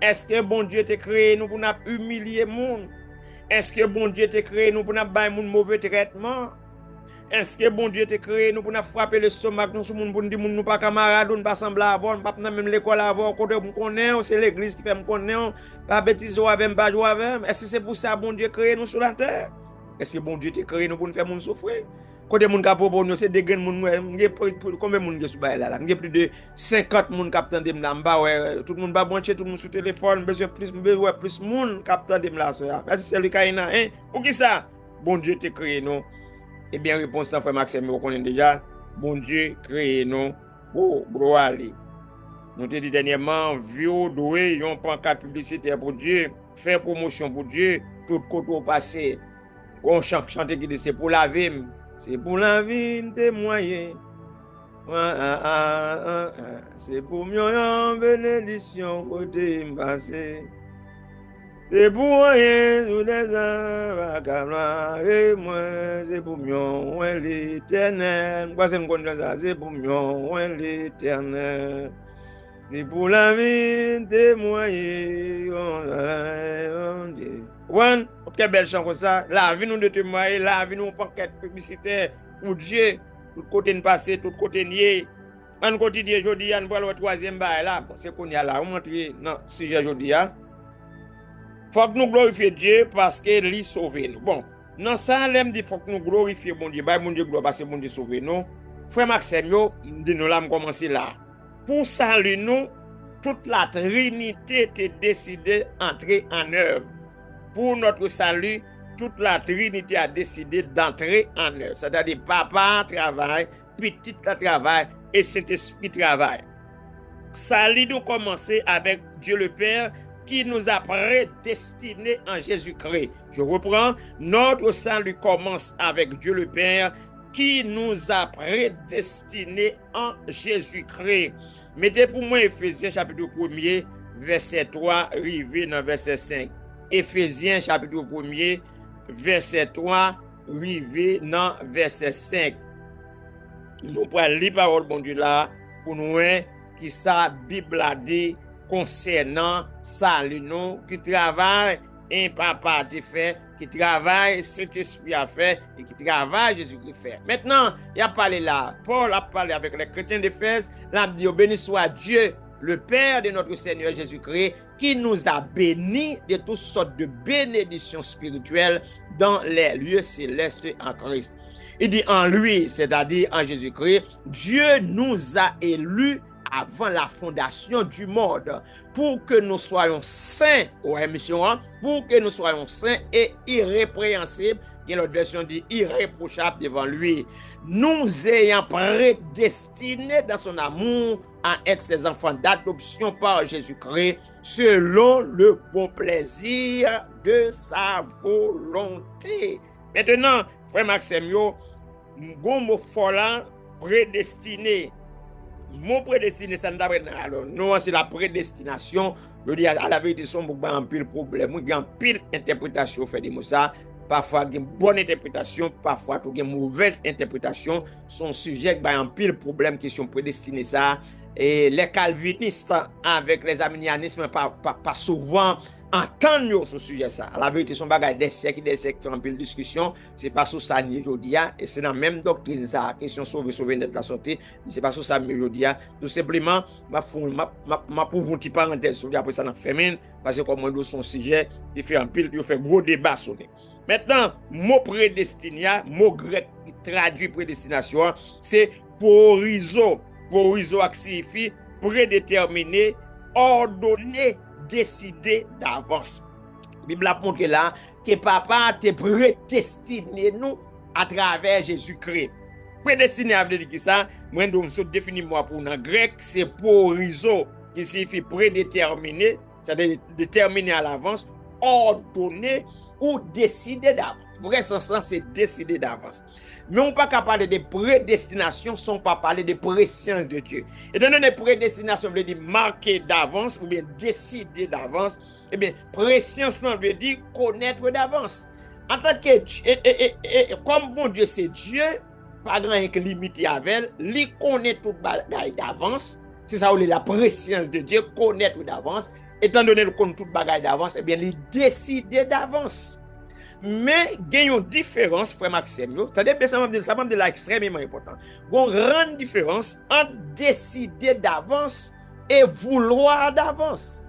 Est-ce que bon Dieu te créé nous pour nous humilier moun? Est-ce que bon Dieu te créé nous pour nous bailler mon mauvais traitement? Est-ce que bon Dieu te créé nous pour nous frapper l'estomac nous sur moun pour dire nous pas camarades, nous pas sembler avoir, pas même l'école avoir, côté me connaît, c'est l'église qui fait me connaître, pas bêtise avec pas jouer avec. Est-ce que c'est pour ça bon Dieu créé nous sur la terre? Est-ce que bon Dieu te créé nous pour nous faire moun souffrir? Côté moun ka propos nous c'est des grains moun combien moun ge sou bay là m'gè plus de 50 moun qui attendent là m'ba ouais tout le monde ba branché tout le monde sur téléphone besoin plus moun qui attendent là ça parce que c'est lui kaina hein pour qui ça bon Dieu te créé nous et bien réponse ça frère Maxime vous connaissez déjà bon Dieu créé nous pour gloire nous te dit dernièrement vieux doué yon pancarte publicitaire pour Dieu faire promotion pour Dieu tout côté au passé on chanter qui dit c'est pour la vie. C'est pour la vie témoigner. C'est pour mieux bénédiction côté passé. C'est pour rien sous les arbres et moi c'est pour mieux l'éternel. Quoi c'est me connaître ça c'est pour mieux l'éternel. C'est pour la vie témoigner. One, quelle belle chanson comme ça. La vie nous de témoigner, la vie nous paquet publicitaire pour Dieu, tout côté de passé, tout côté nié. un quotidien jodi an pour le troisième bail là, c'est qu'on y a là, on montre dans sujet jodi a. Faut que nous glorifier Dieu parce que lui sauve nous. Bon, dans ça l'aime dit faut que nous glorifier bon Dieu, bon Dieu gloire parce que bon Dieu sauve nous. Frère Maxime yo, dit nous là commencer là. Pour saluer nous, toute la Trinité était décidée d'entrer en œuvre. Pour notre salut, toute la Trinité a décidé d'entrer en œuvre. C'est-à-dire papa travaille, petit travaille et Saint-Esprit travaille. Salut nous commencer avec Dieu le Père qui nous a prédestinés en Jésus-Christ. Je reprends, notre salut commence avec Dieu le Père qui nous a prédestinés en Jésus-Christ. Mettez pour moi Éphésiens chapitre 1er, verset 3, arrivé dans verset 5. Éphésiens chapitre 1er, verset 3, arrivé dans verset 5. Nous prenons les paroles bon Dieu là pour nous qui sa Bible a dit concernant salut nous qui travaille un papa a fait, qui travaille Saint-Esprit a fait et qui travaille Jésus-Christ fait. Maintenant, il a parlé là, Paul a parlé avec les chrétiens d'Éphèse, l'a dit béni soit Dieu, le Père de notre Seigneur Jésus-Christ, qui nous a bénis de toutes sortes de bénédictions spirituelles dans les lieux célestes en Christ. Il dit en lui, c'est-à-dire en Jésus-Christ, Dieu nous a élus avant la fondation du monde, pour que nous soyons saints, pour que nous soyons saints et irrépréhensibles, et l'autre version dit irréprochables devant lui, nous ayant prédestinés dans son amour à être ses enfants d'adoption par Jésus-Christ, selon le bon plaisir de sa volonté. Maintenant, frère Maxime, bon mot fort prédestiné. Mon prédestiné, ça alors non, c'est la prédestination. Je dis à la vérité, son beaucoup en pile problème, il y a en pile interprétation fait des mots ça. Parfois, il y a une bonne interprétation, parfois, il y a une mauvaise interprétation. Son sujet, il y a un pile problème qui sont prédestinés ça. Et les calvinistes avec les arminianismes, pas souvent entendre ce sujet ça. La vérité, son bagage des siècles qui ont un peu de discussion, c'est pas sur ça ni aujourd'hui, et c'est dans la même doctrine ça, question sauver net la santé, c'est pas sur ça ni aujourd'hui. Tout simplement, ma pour vous petite parenthèse sur après ça dans féminin, parce que comme on son sujet, il fait un pile, il fait gros débat sur lui. Maintenant, mot prédestiné, mot grec qui traduit prédestination, c'est porizo. Porizo signifie prédéterminé, ordonné, décidé d'avance. La Bible a montré là que papa te prédestiné nous à travers Jésus-Christ. Prédestiné veut dire qui ça? Moi, je définis moi pour en grec, c'est porizo qui signifie prédéterminé, c'est-à-dire déterminé à l'avance, ordonné ou décidé d'avance. Vrai sens, c'est décidé d'avance. Mais on ne peut pas parler de prédestination sans pas parler de préscience de Dieu. Et dans une prédestination, veut dire marquer d'avance ou bien décider d'avance. Eh bien, préscience veut dire connaître d'avance. En tant que comme bon Dieu c'est Dieu, pas grand qui limité avec elle, il connaît tout bagaille d'avance. C'est ça où la préscience de Dieu, connaître d'avance. Étant donné qu'il connaît tout bagaille d'avance, eh bien, il décide d'avance. Mais il y a une différence, frère Maxime, c'est-à-dire ça m'a dit là extrêmement important. Il y a une grande différence entre décider d'avance et vouloir d'avance.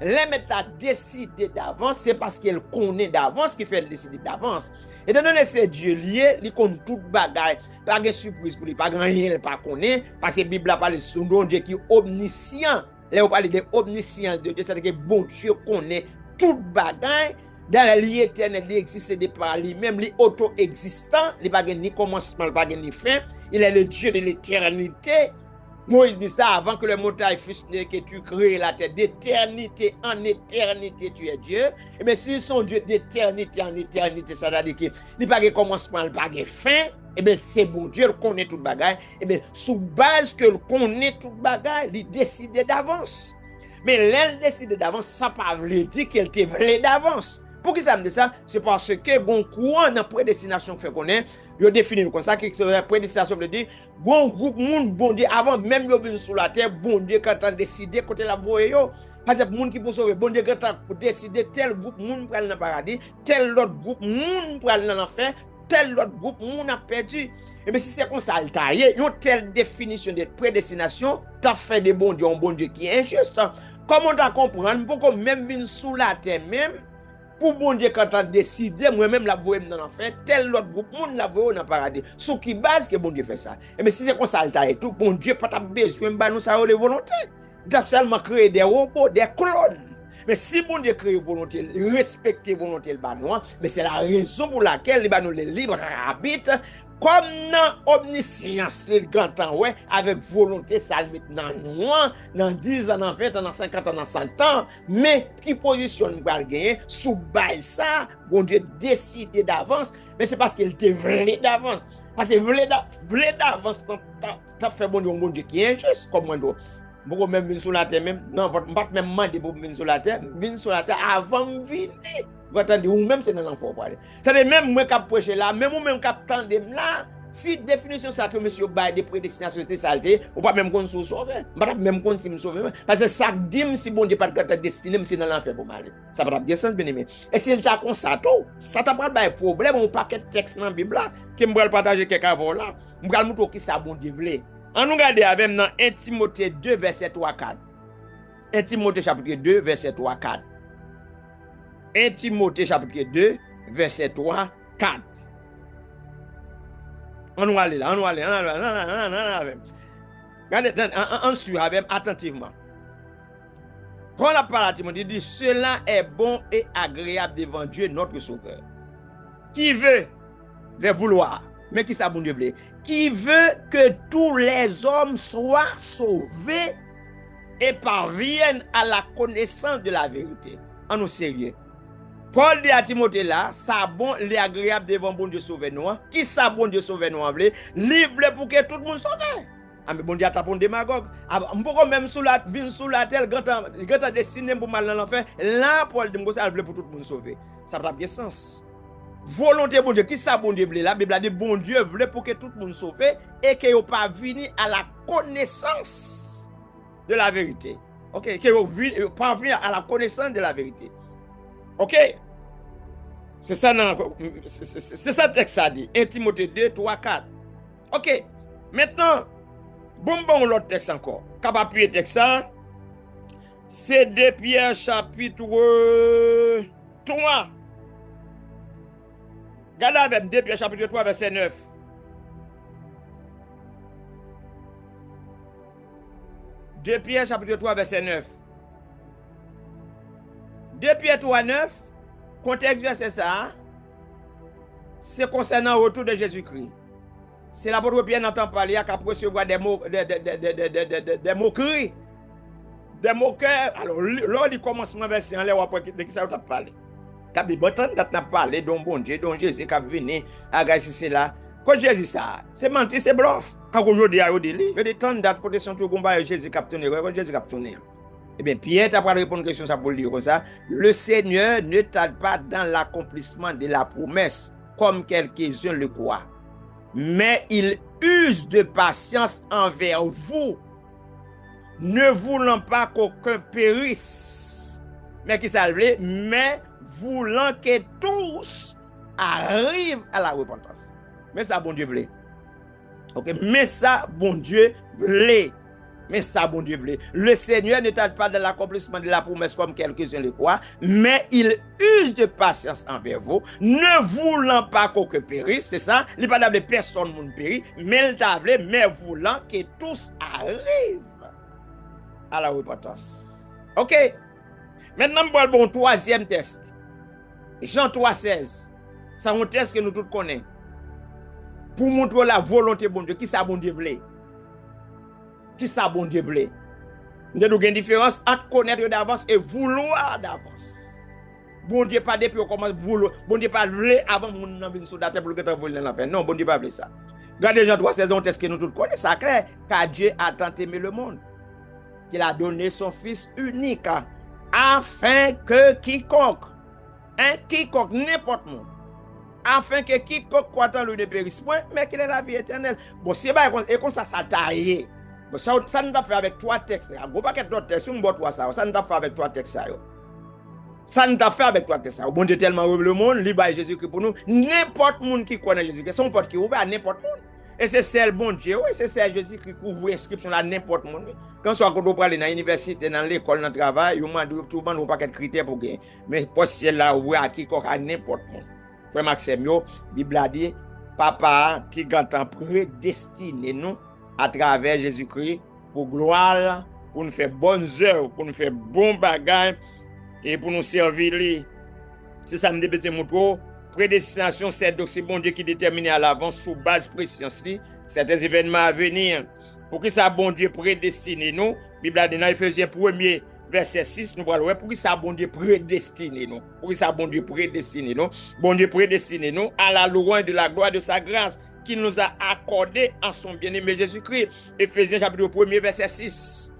Les méthodes décider d'avance, c'est parce qu'elle connaît d'avance qui fait le décider d'avance. Et étant donné que c'est Dieu lié, il connaît tout bagaille, pas de surprise pour lui, pas grand rien, il pas connaît, parce que la Bible a parlé de son Dieu qui est omniscient. Là, on parle de omniscience de Dieu, c'est-à-dire que bon Dieu connaît tout bagaille. Dans la vie éternelle, il existe de par lui-même, il est auto-existant, il n'a pas ni commencement, il n'a pas ni fin, il est le Dieu de l'éternité. Moïse dit ça avant que le montagne fût né, que tu crées la terre, d'éternité en éternité, tu es Dieu. Et bien, si son Dieu d'éternité en éternité, ça veut dire qu'il n'a pas de commencement, il n'a pas de fin, et bien, c'est bon Dieu, il connaît tout le bagage. Et bien, sous base que il connaît tout le bagage, il décide d'avance. Mais l'elle décide d'avance, ça ne veut pas dire qu'elle te voulait d'avance. Pour qui ça me dit ça? C'est parce que bon courant dans la prédestination fait qu'on est, il définit comme ça, que la prédestination veut dire, bon groupe monde, bon Dieu, avant même de venir sur la terre, bon Dieu, quand on a décidé, quand il a voyé, par exemple, monde qui peut sauver, bon Dieu, quand on a décidé, tel groupe monde pour aller dans le paradis, tel autre groupe monde pour aller dans l'enfer, tel autre groupe monde a perdu. Et bien si c'est comme ça, il y a une telle définition de prédestination, tu as fait de bon Dieu, un bon Dieu qui est injuste. Comment tu comprendre, pourquoi même venir sous la terre même, pour bon Dieu quand tu as décidé, moi-même la voie dans l'enfer, tel autre groupe, monde la voie dans le paradis. Sous qui base que bon Dieu fait ça. Et bien si c'est comme ça, il et tout, bon Dieu pas besoin de nous ça les volontés. Il a seulement créé des robots, des clones. Mais si bon Dieu crée volonté, respecter volonté le banon, mais c'est la raison pour laquelle les banon les libres habitent comme dans omniscience le grand temps ouais avec volonté ça le maintenant nous dans 10 ans, dans 20 ans, dans 50 ans, dans 100 ans, mais qui positionne va gagner sous bail ça, bon Dieu décidé d'avance, mais c'est parce qu'il était vrai d'avance. Parce que vrai d'avance t'as fait bon Dieu qui est injuste comme moi. Beaucoup même venir sur la terre même non pas même demander pour venir sur la terre avant de venir vous attendez ou même c'est dans l'enfant parler c'est même moi qui prêcher là même ou même qui attendre là si définition ça que monsieur bail de prédestination c'était saleté ou pas même qu'on se sauver pas même qu'on si me sauver parce que ça dit si bon Dieu pas de destiné c'est dans l'enfer pour mal ça pas bien sens bien aimé et s'il t'a comme ça tout ça t'a pas de problème on paquet texte dans la Bible là que me partager quelques avant là me va montrer qui ça bon Dieu veut. On nous regarde avec dans 1 Timothée 2, verset 3-4. 1 Timothée chapitre 2, verset 3-4. 1 Timothée chapitre 2, verset 3-4. On nous aller là, on nous aller. Regardez, on suit avec attentivement. Quand on parle à Timothée, il dit, cela est bon et agréable devant Dieu, notre Sauveur. Qui veut vouloir. Mais qui ça bon Dieu veut? Qui veut que tous les hommes soient sauvés et parviennent à la connaissance de la vérité. En nous sérieux. Paul dit à Timothée là, ça bon, l'agréable devant bon Dieu sauver nous. Qui ça bon Dieu sauver nous veut? Livre pour que tout le monde sauve. Ah mais bon Dieu a tapé un démagogue. Pourquoi même sous la terre, quand destiné pour mal dans l'enfer, là Paul dit ça veut pour tout le monde sauver. Ça n'a pas de sens. Volonté bon Dieu, qui ça bon Dieu voulait? La Bible a dit bon Dieu voulait pour que tout le monde sauve et que vous pas venir à la connaissance de la vérité. OK, que vous pas venir à la connaissance de la vérité. OK? C'est ça c'est ça texte ça dit. 1 Timothée 2 3 4. OK. Maintenant bon l'autre texte encore. Capable appuyer texte ça. C'est 2 Pierre chapitre 3. Regardez avec 2 Pierre chapitre 3 verset 9. Deux Pierre chapitre 3 verset 9. 2 Pierre 3 9. Contexte verset ça. C'est concernant le retour de Jésus-Christ. C'est l'apôtre Pierre n'entend parler qu'à recevoir des moqueries. Des moqueurs. Alors là il commence à verset en l'air après de qui ça t'a parlé. T'as dit bon temps d'être parlé d'un bon Dieu, dont Jésus qui a venu à gagner c'est là. Quand Jésus ça, c'est menti, c'est bluff. Quand aujourd'hui il y a des temps d'être protection tout combat Jésus qui a tourné, Jésus qui a tourné. Eh bien Pierre t'a pas répondre à question ça pour dire comme ça. Le Seigneur ne tarde pas dans l'accomplissement de la promesse comme quelques-uns le croient. Mais il use de patience envers vous, ne voulant pas qu'aucun périsse. Mais qui ça veut, mais voulant que tous arrivent à la repentance. Mais ça, bon Dieu voulait. Ok, mais ça, bon Dieu voulait. Mais ça, bon Dieu voulait. Le Seigneur ne tarde pas dans l'accomplissement de la promesse comme quelques-uns le croient, mais il use de patience envers vous, ne voulant pas qu'aucun périsse, c'est ça, il n'y a pas de personne qui périt, mais il t'a voulu, mais voulant que tous arrivent à la repentance. Ok? Maintenant, bon troisième test. Jean 3,16. C'est un test que nous tous connaissons. Pour montrer la volonté de bon Dieu. Qui ça bon Dieu voulait? Qui ça bon Dieu voulait? Nous avons une différence entre connaître d'avance et vouloir d'avance. Bon Dieu pas depuis on commence vouloir. Bon Dieu pas voulait avant mon nan venir sur la terre pour que tu voler l'enfer. Non, bon Dieu pas voulait ça. Regardez Jean 3,16, un test que nous tous connaissons. Ça clair. Car Dieu a tant aimé le monde qu'il a donné son Fils unique afin que quiconque, n'importe monde, afin que quiconque croit en lui ne périsse point, mais qu'il ait la vie éternelle. Bon, c'est pas et comme ça taillé. Bon, ça nous a fait avec trois textes. Il y a un paquet d'autres textes, ça nous a fait avec trois textes. Ça nous a fait avec trois textes. Bon Dieu tellement aimé le monde, il a Jésus-Christ pour nous. N'importe monde qui connaît Jésus-Christ, son porte qui est ouvert à n'importe monde. Et c'est celle bon Dieu, oui, c'est celle Jésus-Christ qui ouvre inscription là n'importe monde. Quand soit qu'on parle dans l'université, dans l'école, dans le travail, on m'a dit tout le monde n'a pas de critères pour gagner. Mais pour celle là ouvre à quiconque à n'importe monde. Frère Maxime, Bible a dit, papa, ti gantan prédestiné nous à travers Jésus-Christ pour gloire, pour nous faire bonnes œuvres, pour nous faire bons bagages et pour nous servir lui. C'est ça me dit mon prédestination, c'est donc c'est bon Dieu qui détermine à l'avance sous base préscience certains événements à venir. Pour que ça bon Dieu prédestiné nous, Bible a dit dans Ephésiens 1er verset 6 nous parlons pour que ça bon Dieu prédestiné nous. Pour que ça bon Dieu prédestiné nous. Bon Dieu prédestiné nous à la louange de la gloire de sa grâce qu'il nous a accordé en son bien-aimé Jésus-Christ. Ephésiens chapitre 1er verset 6.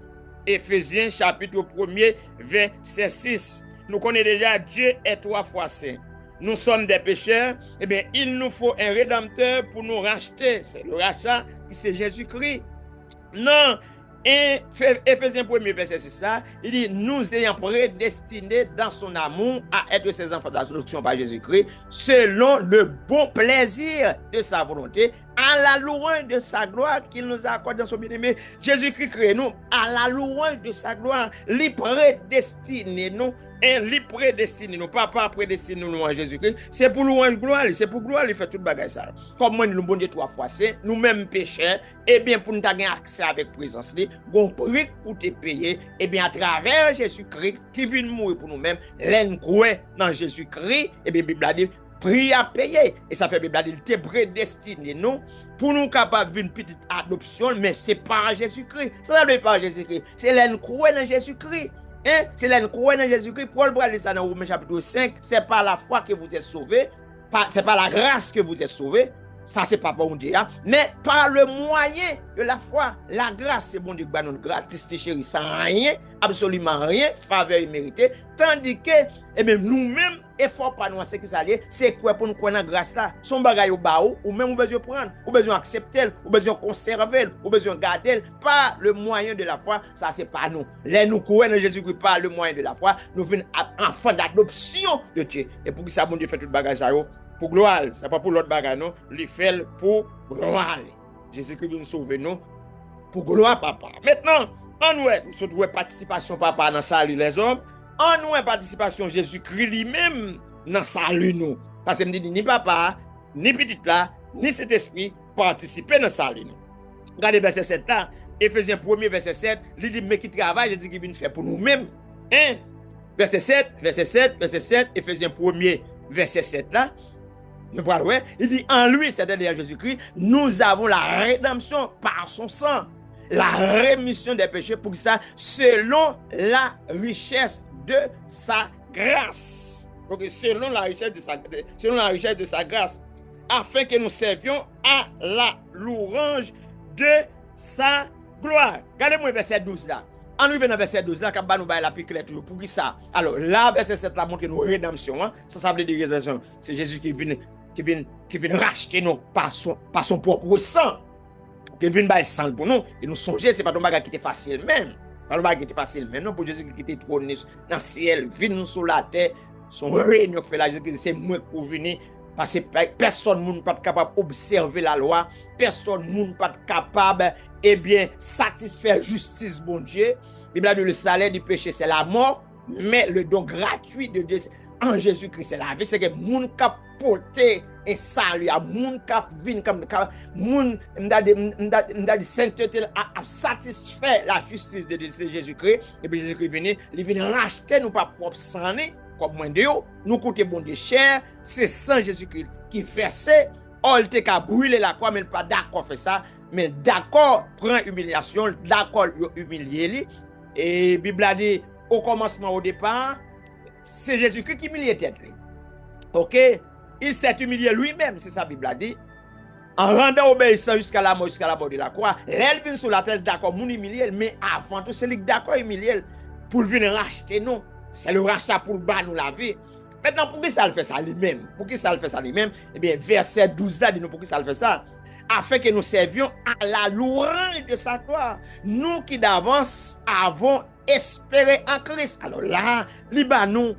Ephésiens chapitre 1er verset 6. Nous connaissons déjà Dieu est 3 fois saint. Nous sommes des pécheurs, eh bien, il nous faut un rédempteur pour nous racheter. C'est le rachat, c'est Jésus-Christ. Non, et Ephésiens 1er verset 6, ça, il dit, nous ayant prédestinés dans son amour à être ses enfants d'adoption par Jésus-Christ, selon le bon plaisir de sa volonté, à la louange de sa gloire qu'il nous a accordé dans son bien-aimé. Jésus-Christ crée nous à la louange de sa gloire, lui prédestiné nous. Et lui prédestiné nous, papa prédestiné nous en Jésus-Christ, c'est pour louange gloire, c'est pour gloire, il fait tout bagage ça. Comme moi nous bon Dieu 3 fois c'est, nous-mêmes pécheurs, et bien pour nous avoir accès avec présence, bon prix pour te payer, et bien à travers Jésus-Christ qui vient mourir pour nous-mêmes, l'en croit dans Jésus-Christ, et bien Bible a dit prix à payer, et ça fait Bible a dit il te prédestiné nous pour nous capables d'une petite adoption, mais c'est pas Jésus-Christ, ça n'est pas Jésus-Christ, c'est l'en croit dans Jésus-Christ. C'est la croix dans Jésus-Christ. Paul dit ça dans Romains chapitre 5. C'est par la foi que vous êtes sauvés. C'est par la grâce que vous êtes sauvés. Ça, c'est pas bon Dieu. Hein? Mais par le moyen de la foi, la grâce, c'est bon Dieu qui nous gratis, chérie, sans rien, absolument rien, faveur imméritée. Tandis que, et même nous-mêmes, effort pas nous, c'est qui ça lié, c'est quoi pour nous connaître grâce là? Son bagage au bas ou même ou besoin prendre, ou besoin accepter, ou besoin conserver, ou besoin garder, par le moyen de la foi, ça c'est pas nous. Les nous croyons dans Jésus-Christ par le moyen de la foi, nous venons enfants d'adoption de Dieu. Et pour que ça, bon Dieu fait tout bagage ça, pour gloire, c'est pas pour l'autre bagage, non, il fait pour gloire. Jésus-Christ vient nous sauver nous, pour gloire, papa. Maintenant, on nous participation, papa, dans salut les hommes. En nous, participation Jésus-Christ lui-même dans salut nous. Parce que me dit ni papa, ni petit là, ni cet esprit participer dans salut nous. Regardez verset 7 là, Ephésiens 1er verset 7, il dit mais qui travaille, Jésus qui vient faire pour nous-mêmes. Hein? Verset 7, Ephésiens 1er verset 7 là. Nous parlons, il dit en lui, c'est-à-dire Jésus-Christ, nous avons la rédemption par son sang, la rémission des péchés pour ça selon la richesse de sa grâce. Donc selon la richesse de sa grâce, afin que nous servions à la louange de sa gloire. Regardez-moi verset 12 là. En nous venant verset 12 là, quand nous va la plus clair toujours pour qui ça. Alors là verset 7 là montre nous rédemption, hein? Ça veut dire rédemption. C'est Jésus qui vient racheter nous par son propre sang. Qui vient par sang pour nous et nous songer c'est pas ton bagage qui était facile même. Pas le bagage qui était facile mais non pour Jésus qui était trôné dans le ciel, vient sur la terre, son règne fait là Jésus c'est moi pour venir parce que personne n'est pas capable d'observer la loi, personne n'est pas capable satisfaire justice bon Dieu. Bible dit le salaire du péché c'est la mort, mais le don gratuit de Dieu en Jésus-Christ c'est la vie, c'est que moun cap porter et salut à moun cap vinn comme moun m'da di sainteté a satisfait la justice de Jésus-Christ et puis Jésus-Christ vient racheter nous pas propre sang comme moins de nous coûter bon de cher, c'est sang Jésus-Christ qui versé, il te ka brûler la croix mais pas d'accord faire ça, mais d'accord prend humiliation, d'accord humilier lui et Bible a dit au commencement au départ c'est Jésus-Christ qui humilie tête lui. OK, il s'est humilié lui-même, c'est ça la Bible a dit. En rendant obéissant jusqu'à la mort de la croix, elle vient sur la terre d'accord mon humilier, mais avant tout c'est lui d'accord humilier pour venir racheter nous. C'est le rachat pour bas nous la vie. Maintenant, pour qui ça le fait ça lui-même? Pour qui ça le fait ça lui-même? Eh bien, verset 12 là, dit-nous pour qui ça le fait ça? Afin que nous servions à la louange de sa gloire. Nous qui d'avance avons espéré en Christ. Alors là, nous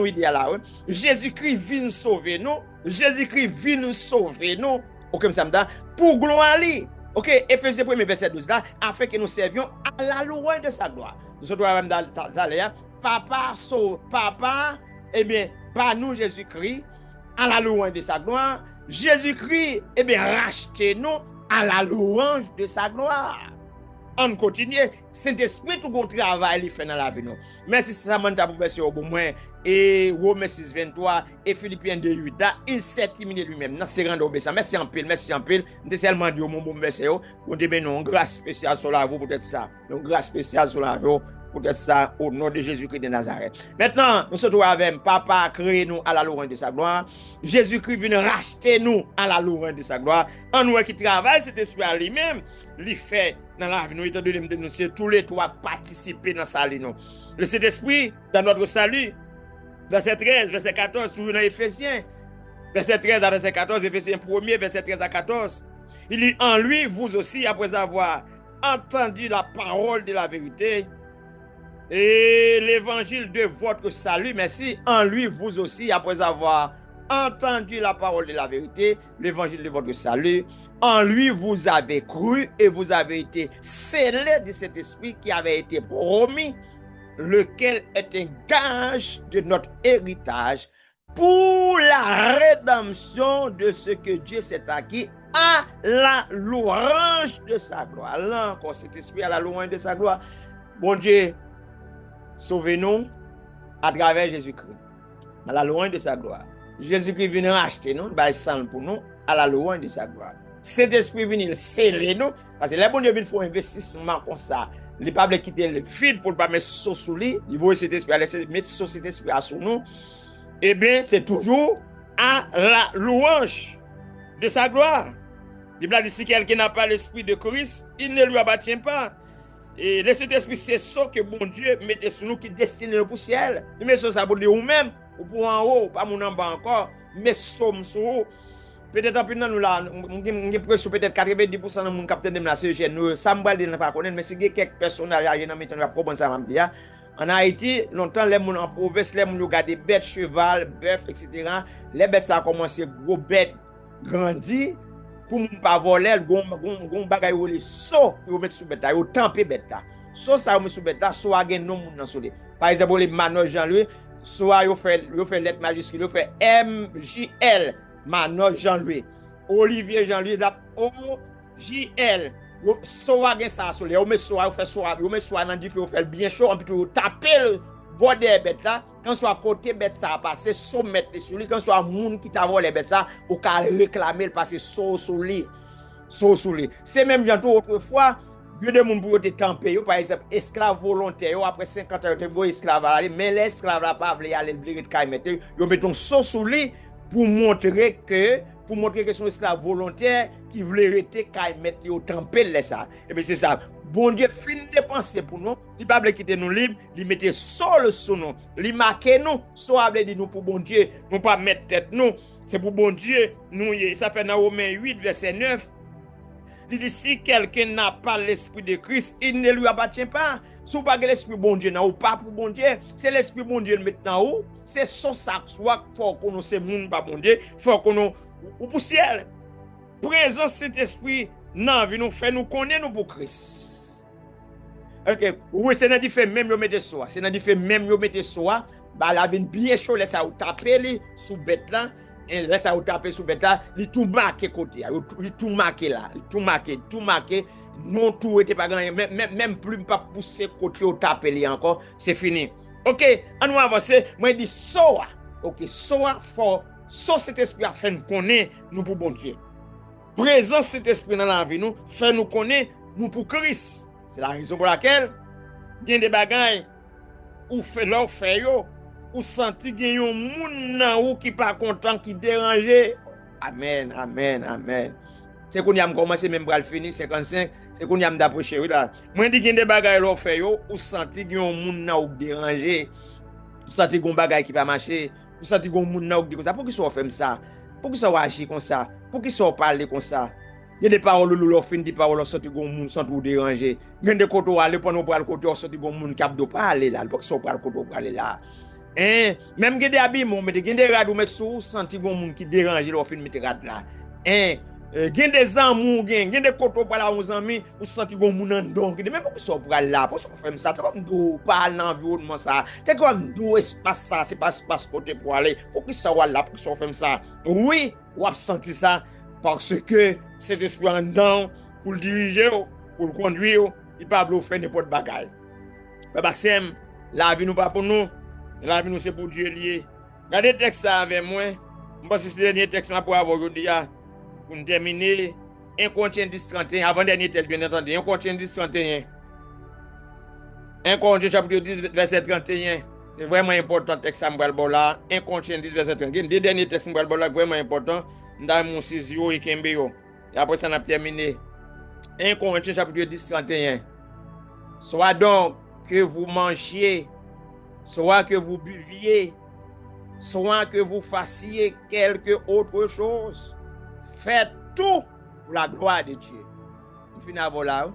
idéal là, Jésus-Christ vient nous sauver nous. Jésus-Christ vient nous sauver nous. OK, m'samda, pour gloire li. OK, Éphésiens 1 verset 12 là, afin que nous servions à la louange de sa gloire. Nous sommes même dans papa, eh bien, par nous Jésus-Christ, à la louange de sa gloire. Jésus-Christ, eh bien, rachetez-nous à la louange de sa gloire. On continue, Saint-Esprit tout le travail il fait dans la vie nous. Merci ça man ta verset au moins et Romains 6 23 et Philippiens 2 8 là, il s'est terminé lui-même dans ses rendre obéissant. Merci en pile, on seulement dit mon bon verset on dit ben non grâce spéciale sur la vous peut-être ça. Donc grâce spéciale sur la vous peut-être ça au nom de Jésus-Christ de Nazareth. Maintenant, nous sommes avec papa créé nous à la louange de sa gloire. Jésus-Christ vient racheter nous à la louange de sa gloire. En nous qui travaille cet esprit à lui-même, lui fait dans la vie nous étant donné de nous c'est tous les trois participer dans sa vie nous. Le Saint-Esprit dans notre salut. Verset 13, verset 14, toujours dans Éphésiens. Verset 13 à verset 14, Éphésiens 1er, verset 13 à 14. Il dit en lui, vous aussi, après avoir entendu la parole de la vérité et l'évangile de votre salut, merci, en lui, vous aussi, après avoir entendu la parole de la vérité, l'évangile de votre salut, en lui, vous avez cru et vous avez été scellés de cet esprit qui avait été promis, lequel est un gage de notre héritage pour la rédemption de ce que Dieu s'est acquis à la louange de sa gloire. Là encore, cet esprit à la louange de sa gloire. Bon Dieu, sauvez-nous à travers Jésus-Christ, à la louange de sa gloire. Jésus-Christ vient racheter nous, il sang pour nous, à la louange de sa gloire. Cet esprit vient sceller nous, parce que les bon Dieu vient faire un investissement comme ça. Il ne pas quitter le vide pour ne pas mettre sauce sous lui. Il veut cet esprit, mettre cet esprit à sous nous. Eh bien, c'est toujours à la louange de sa gloire. La Bible dit si quelqu'un n'a pas l'esprit de Christ, il ne lui appartient pas. Et le Saint-Esprit, c'est ça que bon Dieu mette sur nous qui destine le ciel. Il met ça pour dire ou même, ou pour en haut, pas mon en bas encore, mais somme sur haut. Peut-être après nous là, on presque peut-être 90% de mon capitaine de la CG, nous Sambal ne pas connaître mais si quelques personnes à dans maintenant va comprendre ça dire. En Haïti, longtemps les gens en province, les gens regarder bêtes, cheval, bœuf, etc. Les bêtes ça a commencé gros bêtes grandi pour pas voler, gon bagay ou les so pour mettre sous bête là, ou tamper bête là. So ça met sous bête là, soit gen non moun dans solé. Par exemple les Manos Jean-Louis, soit yo fait lettre majuscule, yo fait MJL. Manos Jean-Louis, Olivier Jean-Louis, OJL. So a gen ça soleil, on met so a fait so, on met so dans du feu, on fait bien chaud, on peut taper le bord des bêtes là, quand soit côté bête ça passer, so mettre sur lui, quand soit moun qui t'a volé bête ça, ou ka réclamer passer so sur lui. C'est même jantou autrefois, Dieu de moun pour te tamper, par exemple, esclave volontaire, après 50 ans, te esclave aller, mais l'esclave là pas vle aller le de kay mettre, yo mettons so sur lui. Pour montrer que son esclave volontaire qui voulait rester kay mettre au temple ça. Et bien c'est ça. Bon Dieu fin dépenser pour nous, il pas quitter nous libre, il mettait sol sur nous, il marquer nous, soit dit nous pour bon Dieu, nous pas mettre tête nous, c'est pour bon Dieu, nous ça fait dans Romains 8 verset 9. Il dit si quelqu'un n'a pas l'esprit de Christ, il ne lui appartient pas. Si vous n'avez pas l'esprit bon Dieu, ou pas pour bon Dieu, c'est l'esprit bon Dieu maintenant où, c'est son sac, soit faut qu'on nous c'est monde pas bon Dieu, faut qu'on nous ou pour ciel. Présence cet esprit, non, vi nous fait nous connaître nous pour Christ. OK, oui, c'est dans fait même yo mettre soi, c'est dans fait même yo mettre soi, bah la vin bien chaud laisse ça ou taper li sous bête là. Et laisse ça ou taper sous bête là, il tout marqué côté, il tout marqué là, tout marqué. Non tout était pas gagné, même plus pas pousser côté au taper li encore, c'est fini. OK, on va avancer, moi dit soa. OK, soa fort, so cet esprit a fait nous connaître nous pour bon Dieu. Présence cet esprit dans la vie nous fait nous connaître nous pour Christ. C'est la raison pour laquelle gain des bagailles ou fait leur fait yo ou senti gen yon moun nan ou qui pas content qui déranger. Amen. C'est qu'on y a commencé même bral fini 55, c'est qu'on y a d'approcher là. Moi dit gen des bagages l'on fait yo ou senti gen yon moun nan ou déranger. Ou senti gon bagay qui pas marcher, ou senti gon moun nan ou dit comme ça. Pour qui ça fait ça? Pour qui ça agir comme ça? Pour qui ça parler comme ça? Il y a des paroles l'on fin des paroles sorti gon moun sans tout déranger. Gen des côté aller pendant pour le côté sorti gon moun cap do parler là, pour qui ça parler côté parler là. Même que des habits, mais des rad ou mettre sous, senti bon monde qui dérange leur fin mettre rad là. Gen des amours, gen des koto pour la 11 amis, ou senti gon moun nan don, mais pourquoi ça pour là, pourquoi ça fait ça, t'es comme d'où pas l'environnement ça, t'es comme d'où espace ça, c'est pas espace côté pour aller, pourquoi ça va là, pourquoi ça fait ça. Oui, ou a senti ça parce que cet esprit en dedans pour le diriger, pour le conduire, il pas vouloir faire n'importe bagaille. Papa Sem, la vie nous pas pour nous, la vie nous c'est pour Dieu lié. Regardez le texte ça avec moi, je pense que c'est le dernier texte pour avoir aujourd'hui. Pour nous terminer, 1 Corinthiens 10-31, avant-dernier texte, bien entendu, 1 Corinthiens 10-31. 1 Corinthiens chapitre 10, verset 31. C'est vraiment important le texte là. 1 Corinthiens 10, verset 31. Les deux derniers textes là, vraiment important. Dans mon sisio et Kembeyo. Et après ça, on a terminé. 1 Corinthiens chapitre 10, 31. Soit donc que vous mangiez, soit que vous buviez, soit que vous fassiez quelque autre chose. Faites tout pour la gloire de Dieu. On finit avant là.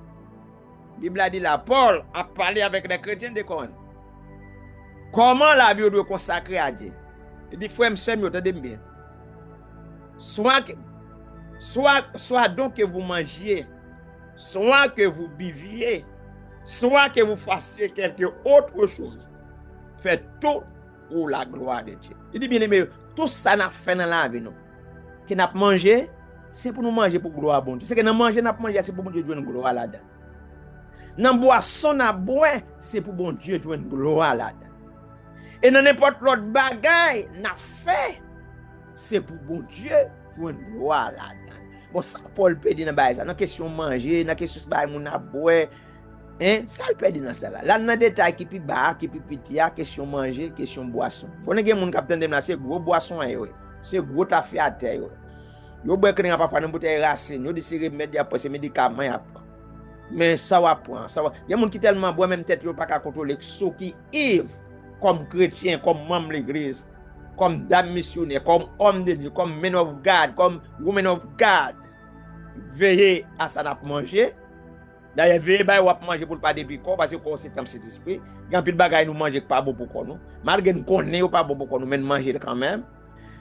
La Bible a dit là, Paul a parlé avec les chrétiens de Corinthe. Comment la vie doit consacrer à Dieu? Il dit, frère, monsieur, attendez bien. Soit donc que vous mangiez, soit que vous buviez, soit que vous fassiez quelque autre chose. Faites tout pour la gloire de Dieu. Il dit bien aimé, tout ça n'a fait dans la vie, non? Que n'a mangé, c'est pour nous manger pour gloire à bon Dieu. C'est que nous manger, n'a mangé, c'est pour bon Dieu jouer une gloire là-dedans. Dans boisson, n'a boire, c'est pour bon Dieu jouer une gloire là-dedans. Et dans n'importe l'autre bagaille, n'a fait, c'est pour bon Dieu jouer une gloire là-dedans. Bon, ça, Paul peut dire dans ça, dans question manger, dans question de mon boire, hein, ça le peut dire dans ça là. Là, dans détail qui puis bas, qui puis petit, question manger, question boisson. Faut que mon capitaine de c'est gros boisson c'est gros ta fait à terre. Yo boire que n'a pas faire une bouteille racine, yo décider mettre après ces médicaments après. Mais ça va prendre, ça va. Il y a monde qui tellement boit même tête yo pas qu'à contrôler ceux qui ivre comme chrétien, comme membre de l'église, comme dame missionnaire, comme homme de Dieu, comme men of God, comme woman of God. Veillez à ça n'a manger. D'ailleurs veillez ba ou manger pour pas depuis corps parce que corps c'est temps cet esprit. Grand pile bagaille nous manger pas bon pour nous. Malgré nous connaît pas bon pour nous mais manger quand même.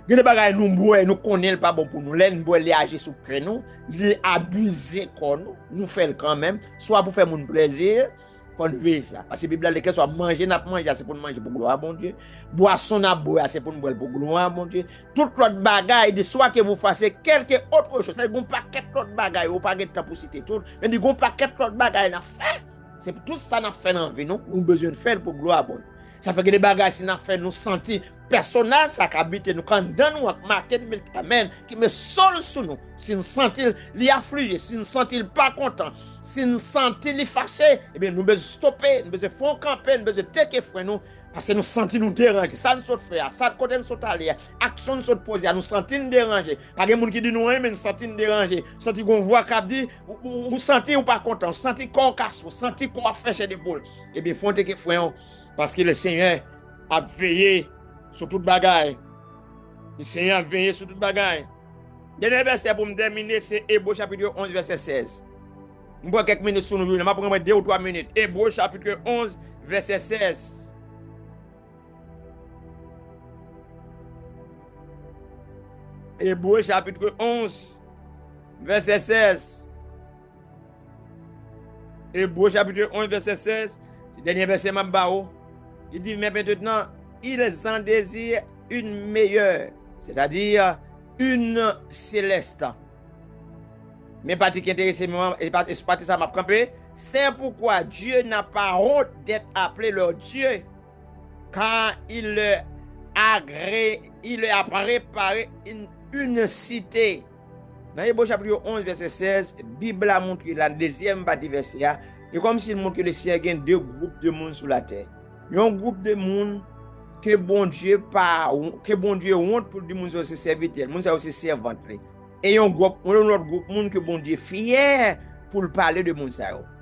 Gè de bagay nous boire, nous connaît pas bon pour nous. Là nous boire les agir sous nous, les abuser comme nous faire quand même, soit pour faire mon plaisir, pour nous vivre ça. Parce que la Bible dit que soit manger n'a manger c'est pour manger pour gloire à bon Dieu. Boisson n'a boire c'est pour nous boire pour gloire à bon Dieu. Tout l'autre bagay de soit que vous fassiez quelque autre chose, c'est un paquet d'autres bagay ou pas de temps pour citer tout, mais dit un paquet d'autres bagay n'a fait. C'est tout ça n'a fait dans vie nous besoin de faire pour gloire à bon Dieu. Ça fait que les bagages si n'a fait nous sentir personnage ça qu'habite nous quand dans nous marqué amen qui me sol sous nous si nous sentir li affligé si nous sentir pas content si nous sentir li fâché et bien nous besoin stopper nous besoin faire camper nous besoin take frère nous parce que nous sentir nous déranger ça nous saute faire ça côté nous saute aller action nous saute poser nous sentir nous déranger pas des monde qui dit nous mais nous sentir nous déranger sentir qu'on voit cap dit ou sentir ou pas content sentir corps casse sentir qu'on a fait chez des boules et bien faut que frère parce que le Seigneur a veillé sur toute bagaille. Le Seigneur a veillé sur toute bagaille. Dernier verset pour me terminer, c'est Hébreux chapitre 11, verset 16. Je vais quelques minutes sur nous, je vais prendre 2 ou 3 minutes. Hébreux chapitre 11, verset 16. Hébreux chapitre 11, verset 16. Hébreux chapitre 11, verset 16. C'est le dernier verset, Mambao. Il dit, mais maintenant, ils en désirent une meilleure, c'est-à-dire une céleste. Mais pas qui intéresse moi, et pas ça m'a campé. C'est pourquoi Dieu n'a pas honte d'être appelé leur Dieu, car il a préparé une cité. Dans Hébreux chapitre 11, verset 16, la Bible a montré la deuxième partie verset. Et comme s'il montre que le ciel y a 2 groupes de monde sur la terre. Il y a un groupe de monde que bon Dieu honte pour dire que c'est serviteur, c'est aussi servante. Et il y a un autre groupe de monde que bon Dieu fier pour parler de monde.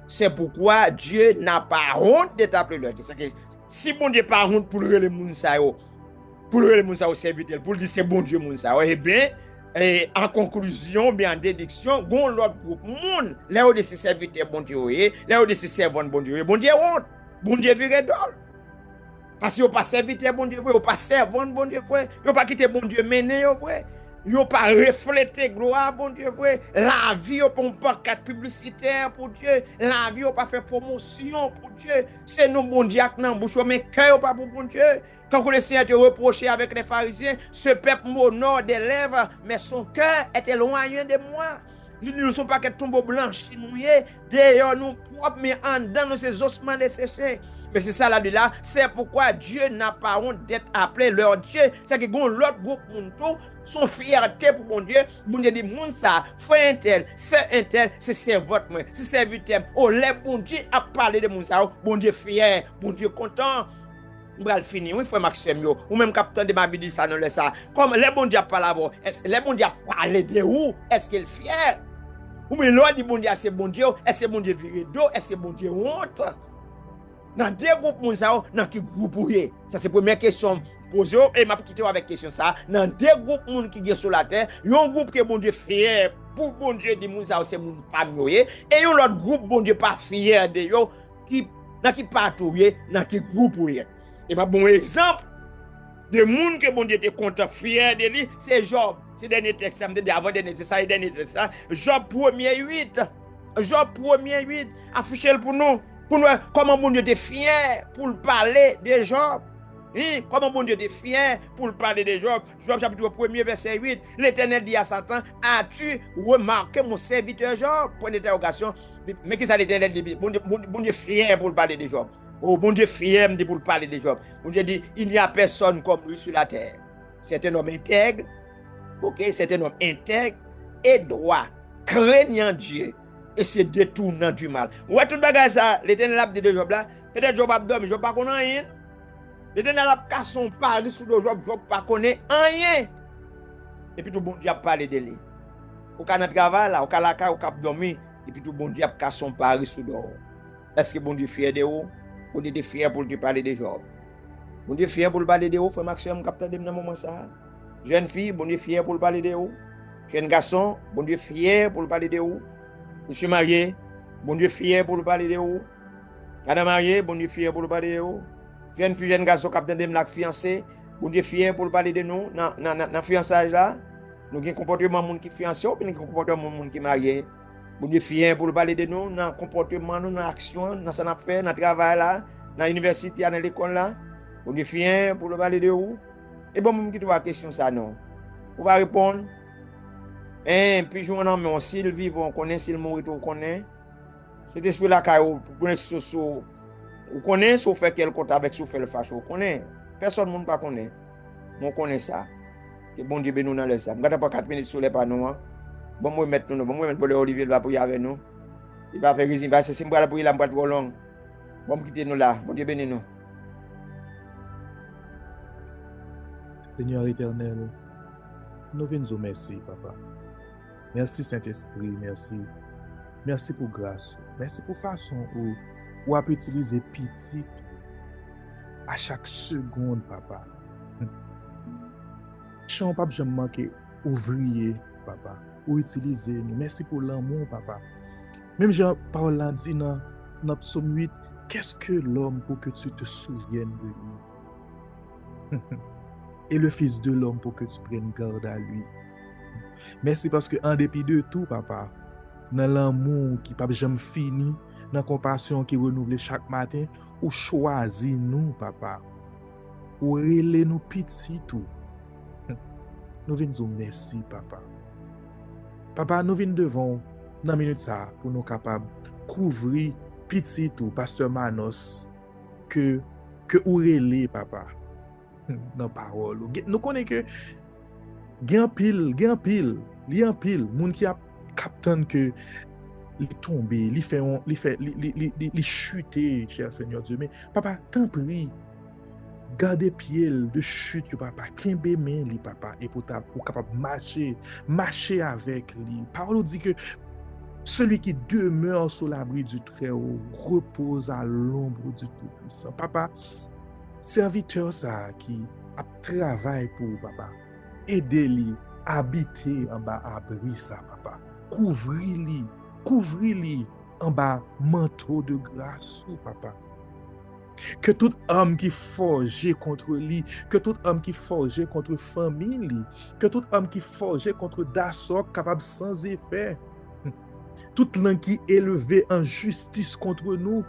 C'est pourquoi Dieu n'a pas honte d'être appelé leur Dieu. Si bon Dieu n'a pas honte pour le monde serviteur, pour dire c'est bon Dieu monde, eh bien, et en conclusion, bien en déduction, gon l'autre groupe monde, là où de ses serviteurs bon Dieu, là où de ses servantes bon Dieu honte, bon Dieu vire d'ol. Parce que vous pas serviteur bon Dieu, vous pas servante bon Dieu, vous pas quitter bon Dieu mener, Yo pas refléter gloire, bon Dieu, vrai. La vie, yo pas un pancarte publicitaire pour Dieu. La vie, yo pas fait promotion pour Dieu. C'est nous, bon Dieu, qui nan bouche, mais cœur pas pour bon Dieu. Quand le Seigneur te reprochait avec les pharisiens, ce peuple m'honore des lèvres, mais son cœur est éloigné de moi. Nous ne sommes pas que tombeau blanchi, mouillé, d'ailleurs nous propres, mais en dedans nous ces ossements desséchés. Mais c'est ça là, c'est pourquoi Dieu n'a pas honte d'être appelé leur Dieu. C'est que l'autre groupe, son fierté pour mon Dieu dit, mon ça, frère un tel, c'est votre moi, c'est serviteur. Oh, les bon Dieu a parlé de mon ça, bon Dieu fier, bon Dieu content. Bral fini, oui, frère Maxime, ou même capitaine de ma vie dit ça, non, ça. Comme les bon Dieu parlent avant, est-ce que les bon Dieu parlent de où? Est-ce qu'il est fier? Ou bien l'autre dit bon Dieu, c'est bon Dieu, est-ce que bon Dieu viré d'eau, est-ce que bon Dieu honte? Dans deux groupes, dans qui groupe ça c'est la première question posée, et m'a quitté avec question ça. Dans deux groupes qui sont sur la terre, il y a un groupe qui est bon Dieu fier, pour bon Dieu dit c'est mon pas mieux, et il y a l'autre groupe bon Dieu pas fier de yo, qui pas touyer, dans qui groupe. Et ma bon exemple de monde que bon Dieu était content, fier de lui, c'est Job. C'est dernier texte, avant dernier texte, ça dernier texte, Job 1er 8. Job 1er 8, affiché pour nous comment bon Dieu était fier pour parler de Job. Oui, comment bon Dieu était fier pour parler de Job. Job chapitre 1er verset 8. L'Éternel dit à Satan, as-tu remarqué mon serviteur Job? Point d'interrogation. Mais qu'est-ce que l'Éternel dit? Bon Dieu fier pour parler de Job. Oh, bon Dieu fier me dit pour parler de Job. Bon Dieu dit, il n'y a personne comme lui sur la terre. C'est un homme intègre. Ok, c'est un homme intègre et droit, craignant Dieu et se détournant du mal. Ouais, tout bagage ça, l'Éternel a dit de Job là, peut-être Job a dormi, Job pas connaît rien. L'Éternel a cassé son pari sur Job, Job pas connaît rien. Et puis tout bon Dieu a parlé de lui. Au cas de travail là, au cas là, au cap dormi, et puis tout bon Dieu a cassé son pari sur Job. Est-ce que bon Dieu fier de vous? Bon Dieu fier pour te parler de Job. Bon Dieu fier pour parler de vous, frère Maxime, capitaine de dans moment ça. Jeune fille, bon Dieu fier pour parler de vous. Jeune garçon, bon Dieu fier pour parler de vous. Monsieur marié, bon Dieu fier pour parler de vous. Madame mariée, bon Dieu fier pour parler de vous. Jeune fille, jeune garçon, capitaine de la fiancé, bon Dieu fier pour parler de nous. Dans fiançage là, nous avons un comportement de monde qui fiancé, puis nous avons un comportement de monde qui marié. Bon Dieu fier pour parler de nous, dans comportement, dans action, dans ce qu'on fait, dans le travail là, dans l'université, dans l'école là. Bon Dieu fier pour parler de vous. Et bon, je vais la question ça, non. On va répondre. Puis je vais mais s'il vit, on connaît, s'il mourit, on connaît. Cet esprit-là, vous connaissez, si vous faites quelque chose avec, si vous faites le fâche, vous connaissez. Personne ne connaît. On connaît ça. Que bon Dieu nous dans le sang. Je ne vais pas 4 minutes sur les panneaux. Bon, moi, mettre nous. Bon, moi, mettre Olivier, il va prier avec nous. Il va faire résine. Il va se simple, il va prier, il va trop long. Bon, quittez nous là. Bon Dieu bénisse nous. Seigneur éternel, nous venons merci, Papa. Merci Saint-Esprit, merci. Merci pour grâce. Merci pour façon où on a pu utiliser petit à chaque seconde, Papa. Chant, Papa, je manqué ouvrier, Papa, ou utiliser nous. Merci pour l'amour, Papa. Même Jean-Paul dit dans Psaume 8, qu'est-ce que l'homme pour que tu te souviennes de lui? Et le Fils de l'homme pour que tu prennes garde à lui. Merci parce que en dépit de tout, Papa, dans l'amour qui pas jamais fini, dans la compassion qui renouvelle chaque matin, ou choisis nous, Papa, ou relais nous petits tout. Nous venons dire merci, Papa. Papa, nous venons devant, dans minute ça, pour nous capables couvrir petit tout, Pasteur Manos, que ou relais, Papa. Dans parole. Nous connaissons que il y a un pile, moun qui a capté que il tombe, il chuter, cher Seigneur Dieu. Mais papa, t'en prie, garde pied de chute, papa, kembe main li papa, et pour capable marcher avec lui. Parole dit que celui qui demeure sous l'abri du Très-Haut repose à l'ombre du Tout-Puissant. Papa, serviteur ça qui a travaillé pour papa, aider-lui, habiter en bas abri ça papa, couvrir-lui en bas manteau de grâce papa. Que tout homme qui forgeait contre lui, que tout homme qui forgeait contre famille, que tout homme qui forgeait contre Dasok capable sans effet, toute langue qui élevait en justice contre nous,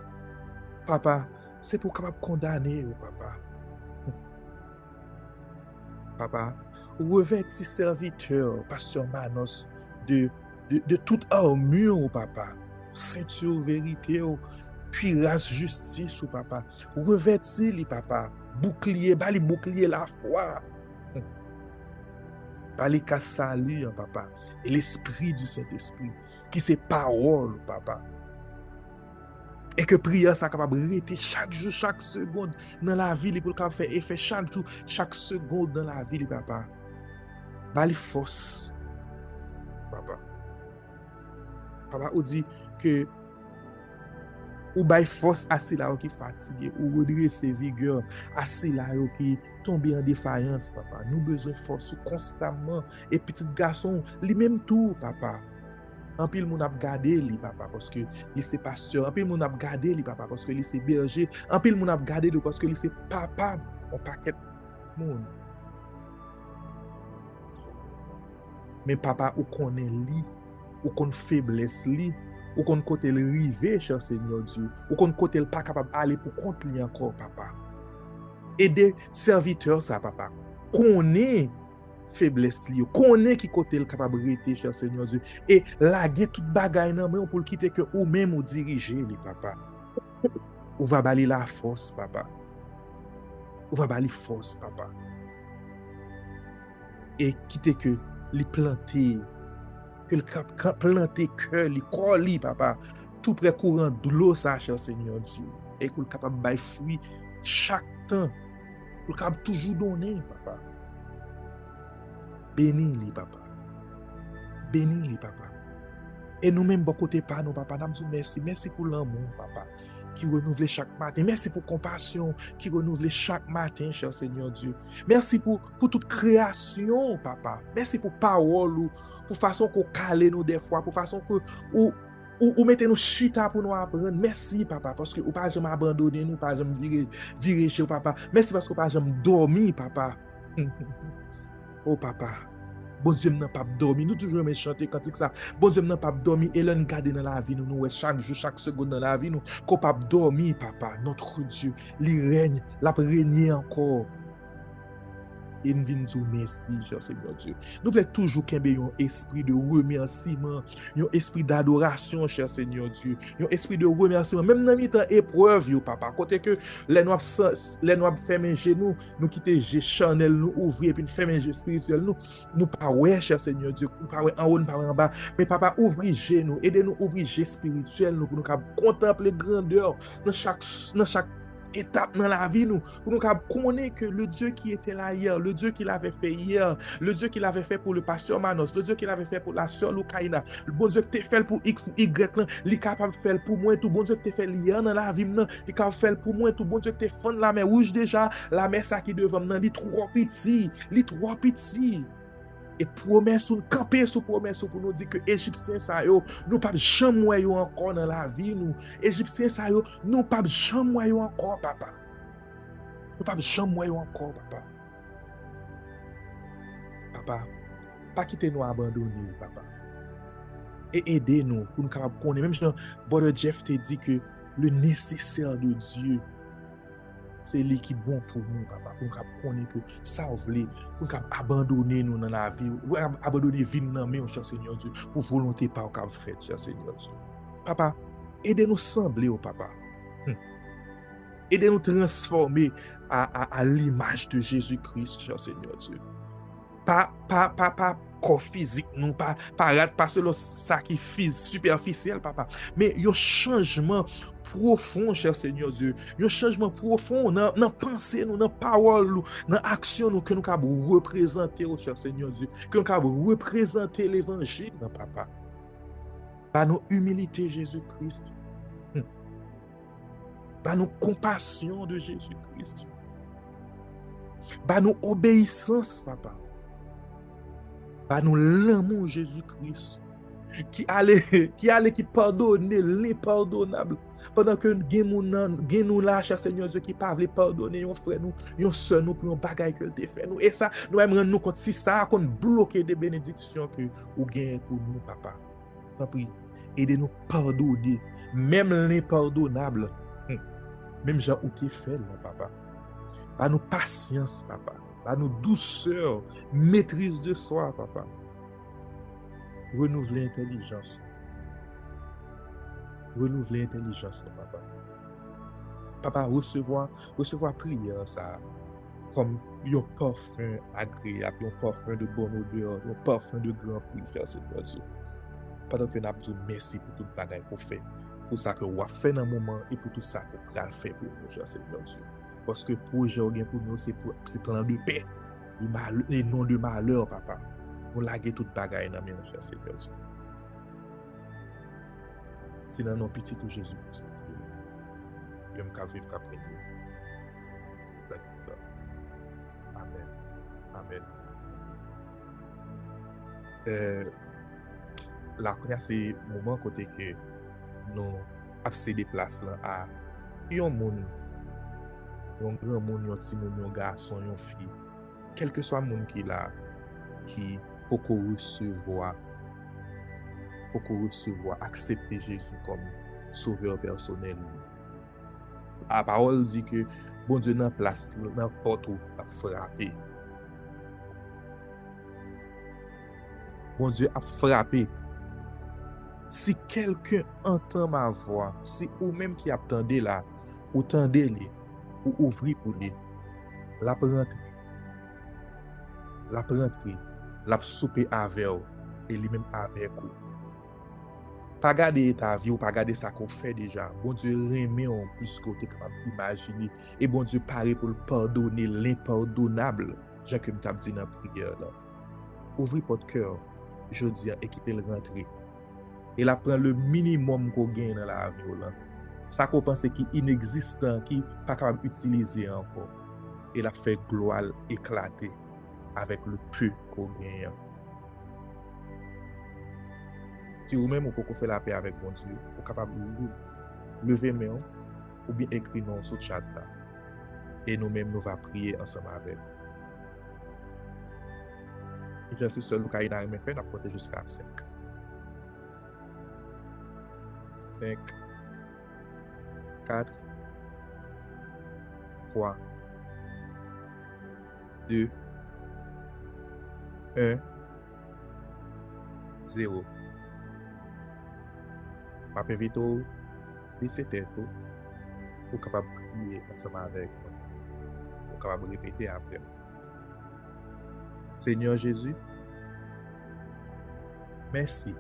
papa, c'est pour capable condamner, papa. Papa, revêtis serviteur, pasteur Manos, de toute armure, papa, ceinture vérité, cuirasse justice, papa, revêtis, papa, bouclier, bali bouclier la foi, bali salut, papa, et l'esprit du Saint-Esprit, qui c'est parole, papa. Et que prière ça capable rester chaque jour, chaque seconde dans la vie pour capable faire effet chaque jour, chaque seconde dans la vie, papa. Bali force, papa. Papa, ou dit que ou bay force assis là qui fatigué, ou redresser vigueur assis là qui tomber en défaillance, papa. Nous besoin force constamment. Et petit garçon, lui-même tout, papa. En pile moun ap gade li papa parce que li c'est pasteur, en pile moun ap gade li papa parce que li c'est berger, en pile moun ap gade li parce que li c'est papa, on paquet moun. Mais papa ou connaît li, ou connaît faiblesse li, ou connaît côté le rivé, cher Seigneur Dieu, ou connaît côté le pas capable aller pour compte li encore papa. Aider serviteur ça papa. Connaît faiblesse li, connaît qui côté le capable rester, cher Seigneur Dieu, et laguer toute bagaille nan men pour le quitter que ou même ou diriger li papa. Ou va bali la force papa. Ou va bali force papa. Et quitter que li planter, que le planter cœur li corps li papa, tout près courant de l'eau ça, cher Seigneur Dieu, et qu'il capable bay fruit chaque temps, qu'il capable toujours donner papa. Bénis les papa. Bénis les papa. Et nous-mêmes, bon côté pas nous, papa, nous merci. Merci pour l'amour, papa, qui renouvelle chaque matin. Merci pour compassion, qui renouvelle chaque matin, cher Seigneur Dieu. Merci pour toute création, papa. Merci pour parole, pour façon qu'on cale nous des fois, pour façon que ou mettez nous chita pour nous apprendre. Merci, papa, parce que ou pas jamais abandonner nous, pas jamais virer chez papa. Merci parce que pas jamais dormir, papa. Oh papa, bon Dieu n'a pas dormi, nous toujours mais chanter quand ça. Bon Dieu n'a pas dormi et l'on garde dans la vie nous chaque jour, chaque seconde dans la vie nous capable dormir papa, notre Dieu, il règne, l'a régner encore. Et nous venons dire merci, cher Seigneur Dieu. Nous voulons toujours qu'il y ait un esprit de remerciement, un esprit d'adoration, cher Seigneur Dieu, un esprit de remerciement, même dans les temps épreuve, papa. Côté que les noirs ferment genoux, nous quitter Chanel, nous ouvrir, puis nous fermer spirituel, nous pas ouais, cher Seigneur Dieu, nous pas en haut, nous pas en bas, mais papa, ouvrir genoux, aidez-nous ouvrir spirituel, nous pour nous contempler grandeur dans chaque étape dans la vie nous pour nous connaître que le Dieu qui était là hier, le Dieu qui l'avait fait hier, le Dieu qui l'avait fait pour le pasteur Manos, le Dieu qui l'avait fait pour la sœur Lukaina, le bon Dieu qui t'a fait pour X, Y, il est capable de faire pour moi tout, bon Dieu qui t'a fait hier dans la vie, il est capable de faire pour moi tout, bon Dieu qui t'a fait la mer rouge déjà, la mer ça qui devant il est trop petit. Et promesse ou camper sous promesse pour nous dire que Égyptiens ça yo nous pas jamais encore dans la vie nous Égyptiens ça yo nous pas jamais encore papa. Nous pas jamais encore papa. Papa, pas quitter nous abandonner papa. Et aider nous pour nous capable connaître même Jean Brother Jeff te dit que le nécessaire de Dieu c'est lui qui est bon pour nous, papa, pour nous connaître que ça voulait, pour nous abandonner nous dans la vie, ou abandonner la vie dans nous, cher Seigneur Dieu, pour volonté pas au fait, cher Seigneur Dieu. Papa, aidez-nous sembler au papa. Aidez-nous transformer à l'image de Jésus-Christ, cher Seigneur Dieu. Pas corps physique, non, pas selon sacrifice superficiel, papa, mais un changement profond, cher Seigneur Dieu, un changement profond dans pensée, dans parole, dans action, que nous avons représenté, cher Seigneur Dieu, que nous avons représenté l'évangile, papa. Par nos humilité, Jésus-Christ, par nos compassion de Jésus-Christ, par nos obéissance, papa. Par nous l'amour Jésus-Christ, qui pardonne l'impardonnable. Pendant que gen nous là, cher Seigneur Dieu, qui pas pardonner yon frère nous, yon sœur nous pour un bagage que te fait nous. Et ça, nous même rendre nous compte si ça qu'on bloquer des bénédictions que ou gain pour nous, papa. Tant pis, aidez-nous pardonner, même l'impardonnable. Même gens où qui fait là, papa. Pas nous patience, papa. Pas nous douceur, maîtrise de soi, papa. Renouveler l'intelligence. Renouveler l'intelligence, papa. Papa, recevoir prière, ça, comme un parfum agréable, un parfum de bonne odeur, un parfum de grand prix, Seigneur Dieu. Pendant que nous avons dit merci pour tout le bagage qu'on fait, pour ça que vous avez fait dans le moment et pour tout ça que vous avez fait pour nous, Seigneur Dieu. Parce que pour aujourd'hui, pour nous, c'est pour le plan de paix, les noms de malheur, papa. Nous laguer tout le bagage dans le moment, Seigneur Dieu. C'est dans nos petits tout Jésus-Christ. Je vais vivre qu'après Dieu. Amen. Amen. La première, c'est le moment côté que nous avons des places là à un monde, un grand monde, un petit monde, un garçon, une fille, quel que soit le monde qui est là, qui peut recevoir, accepter Jésus comme sauveur personnel. La parole dit que bon Dieu dans place, n'importe où, a frappé. Bon Dieu a frappé. Si quelqu'un entend ma voix, si ou même qui attendait là, ou tendez-les, ou ouvrir pour lui, la rentrer, la souper avec vous, et lui-même avec vous. Pas garder ta vie ou pas garder ça qu'on fait déjà. Bon Dieu remet en plus que tu es capable d'imaginer. Et bon Dieu paraît pour le pardonner l'impardonnable. J'ai comme tu as dit dans la prière là. Ouvrez votre cœur, je dis, et quittez le rentrer. Et là, prend le minimum qu'on gagne dans la vie là. Ça qu'on pense qui est inexistant, qui n'est pas capable d'utiliser encore. Et la fait gloire éclater avec le peu qu'on gagne. Si vous-même vous pouvez faire la paix avec bon Dieu, vous êtes capable de lever main ou bien écrire non sur le chat là. Et nous-mêmes, nous allons prier ensemble avec vous. J'insiste sur le cas où nous fait, nous compter jusqu'à 5. 5, 4, 3, 2, 1, 0. Je vais inviter vous, laissez tête, vous êtes capable de prier ensemble avec moi. Vous êtes capable de répéter après. Seigneur Jésus, merci.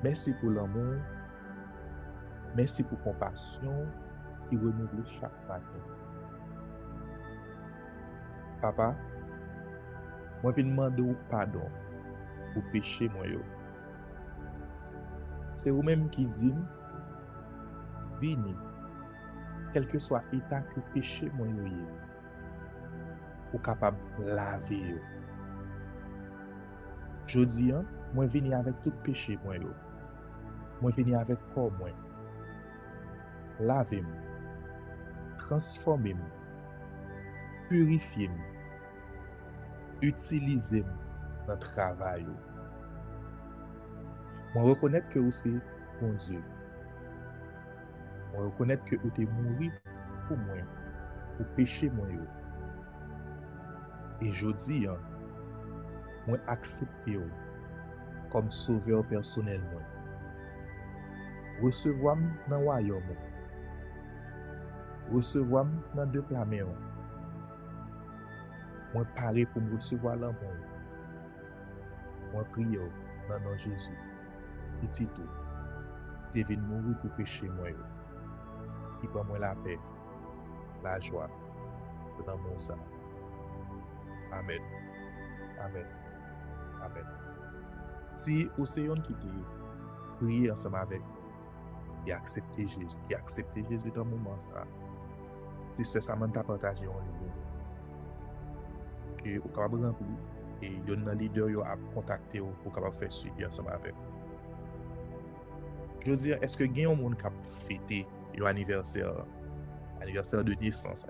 Merci pour l'amour. Merci pour la compassion qui renouvelle chaque matin. Papa, moi je demande pardon pour péché moi. C'est vous-même qui dites, venez, quel que soit l'état que péché moi ou capable de laver. Je dis, moi je viens avec tout péché moi. Moi je viens avec corps moi. Lavez-moi, transformez-moi, purifiez-moi, utilisez-moi dans le travail. Moi reconnaître que vous c'est mon Dieu. Moi reconnaître que vous êtes mort pour moi, pour pécher moi. Et je dis, moi accepter comme sauveur personnel moi. Recevez-moi dans le royaume. Recevez-moi dans deux plans. Moi paré pour me recevoir l'amour. Moi prie dans nom de Jésus. Petit tout. Devine mourir pour pécher moi. Qui prend moi la paix, la joie, dans mon sang. Amen. Amen. Amen. Si vous êtes un qui prie ensemble avec vous, qui accepte Jésus dans le moment ça, si c'est ça, je vais partager en ligne. Que vous pouvez remplir et yon nan leader yo a kontakte ou pour capable faire suivi ensemble avec. Je veux dire, est-ce que gen yon moun kap fêter yon anniversaire de naissance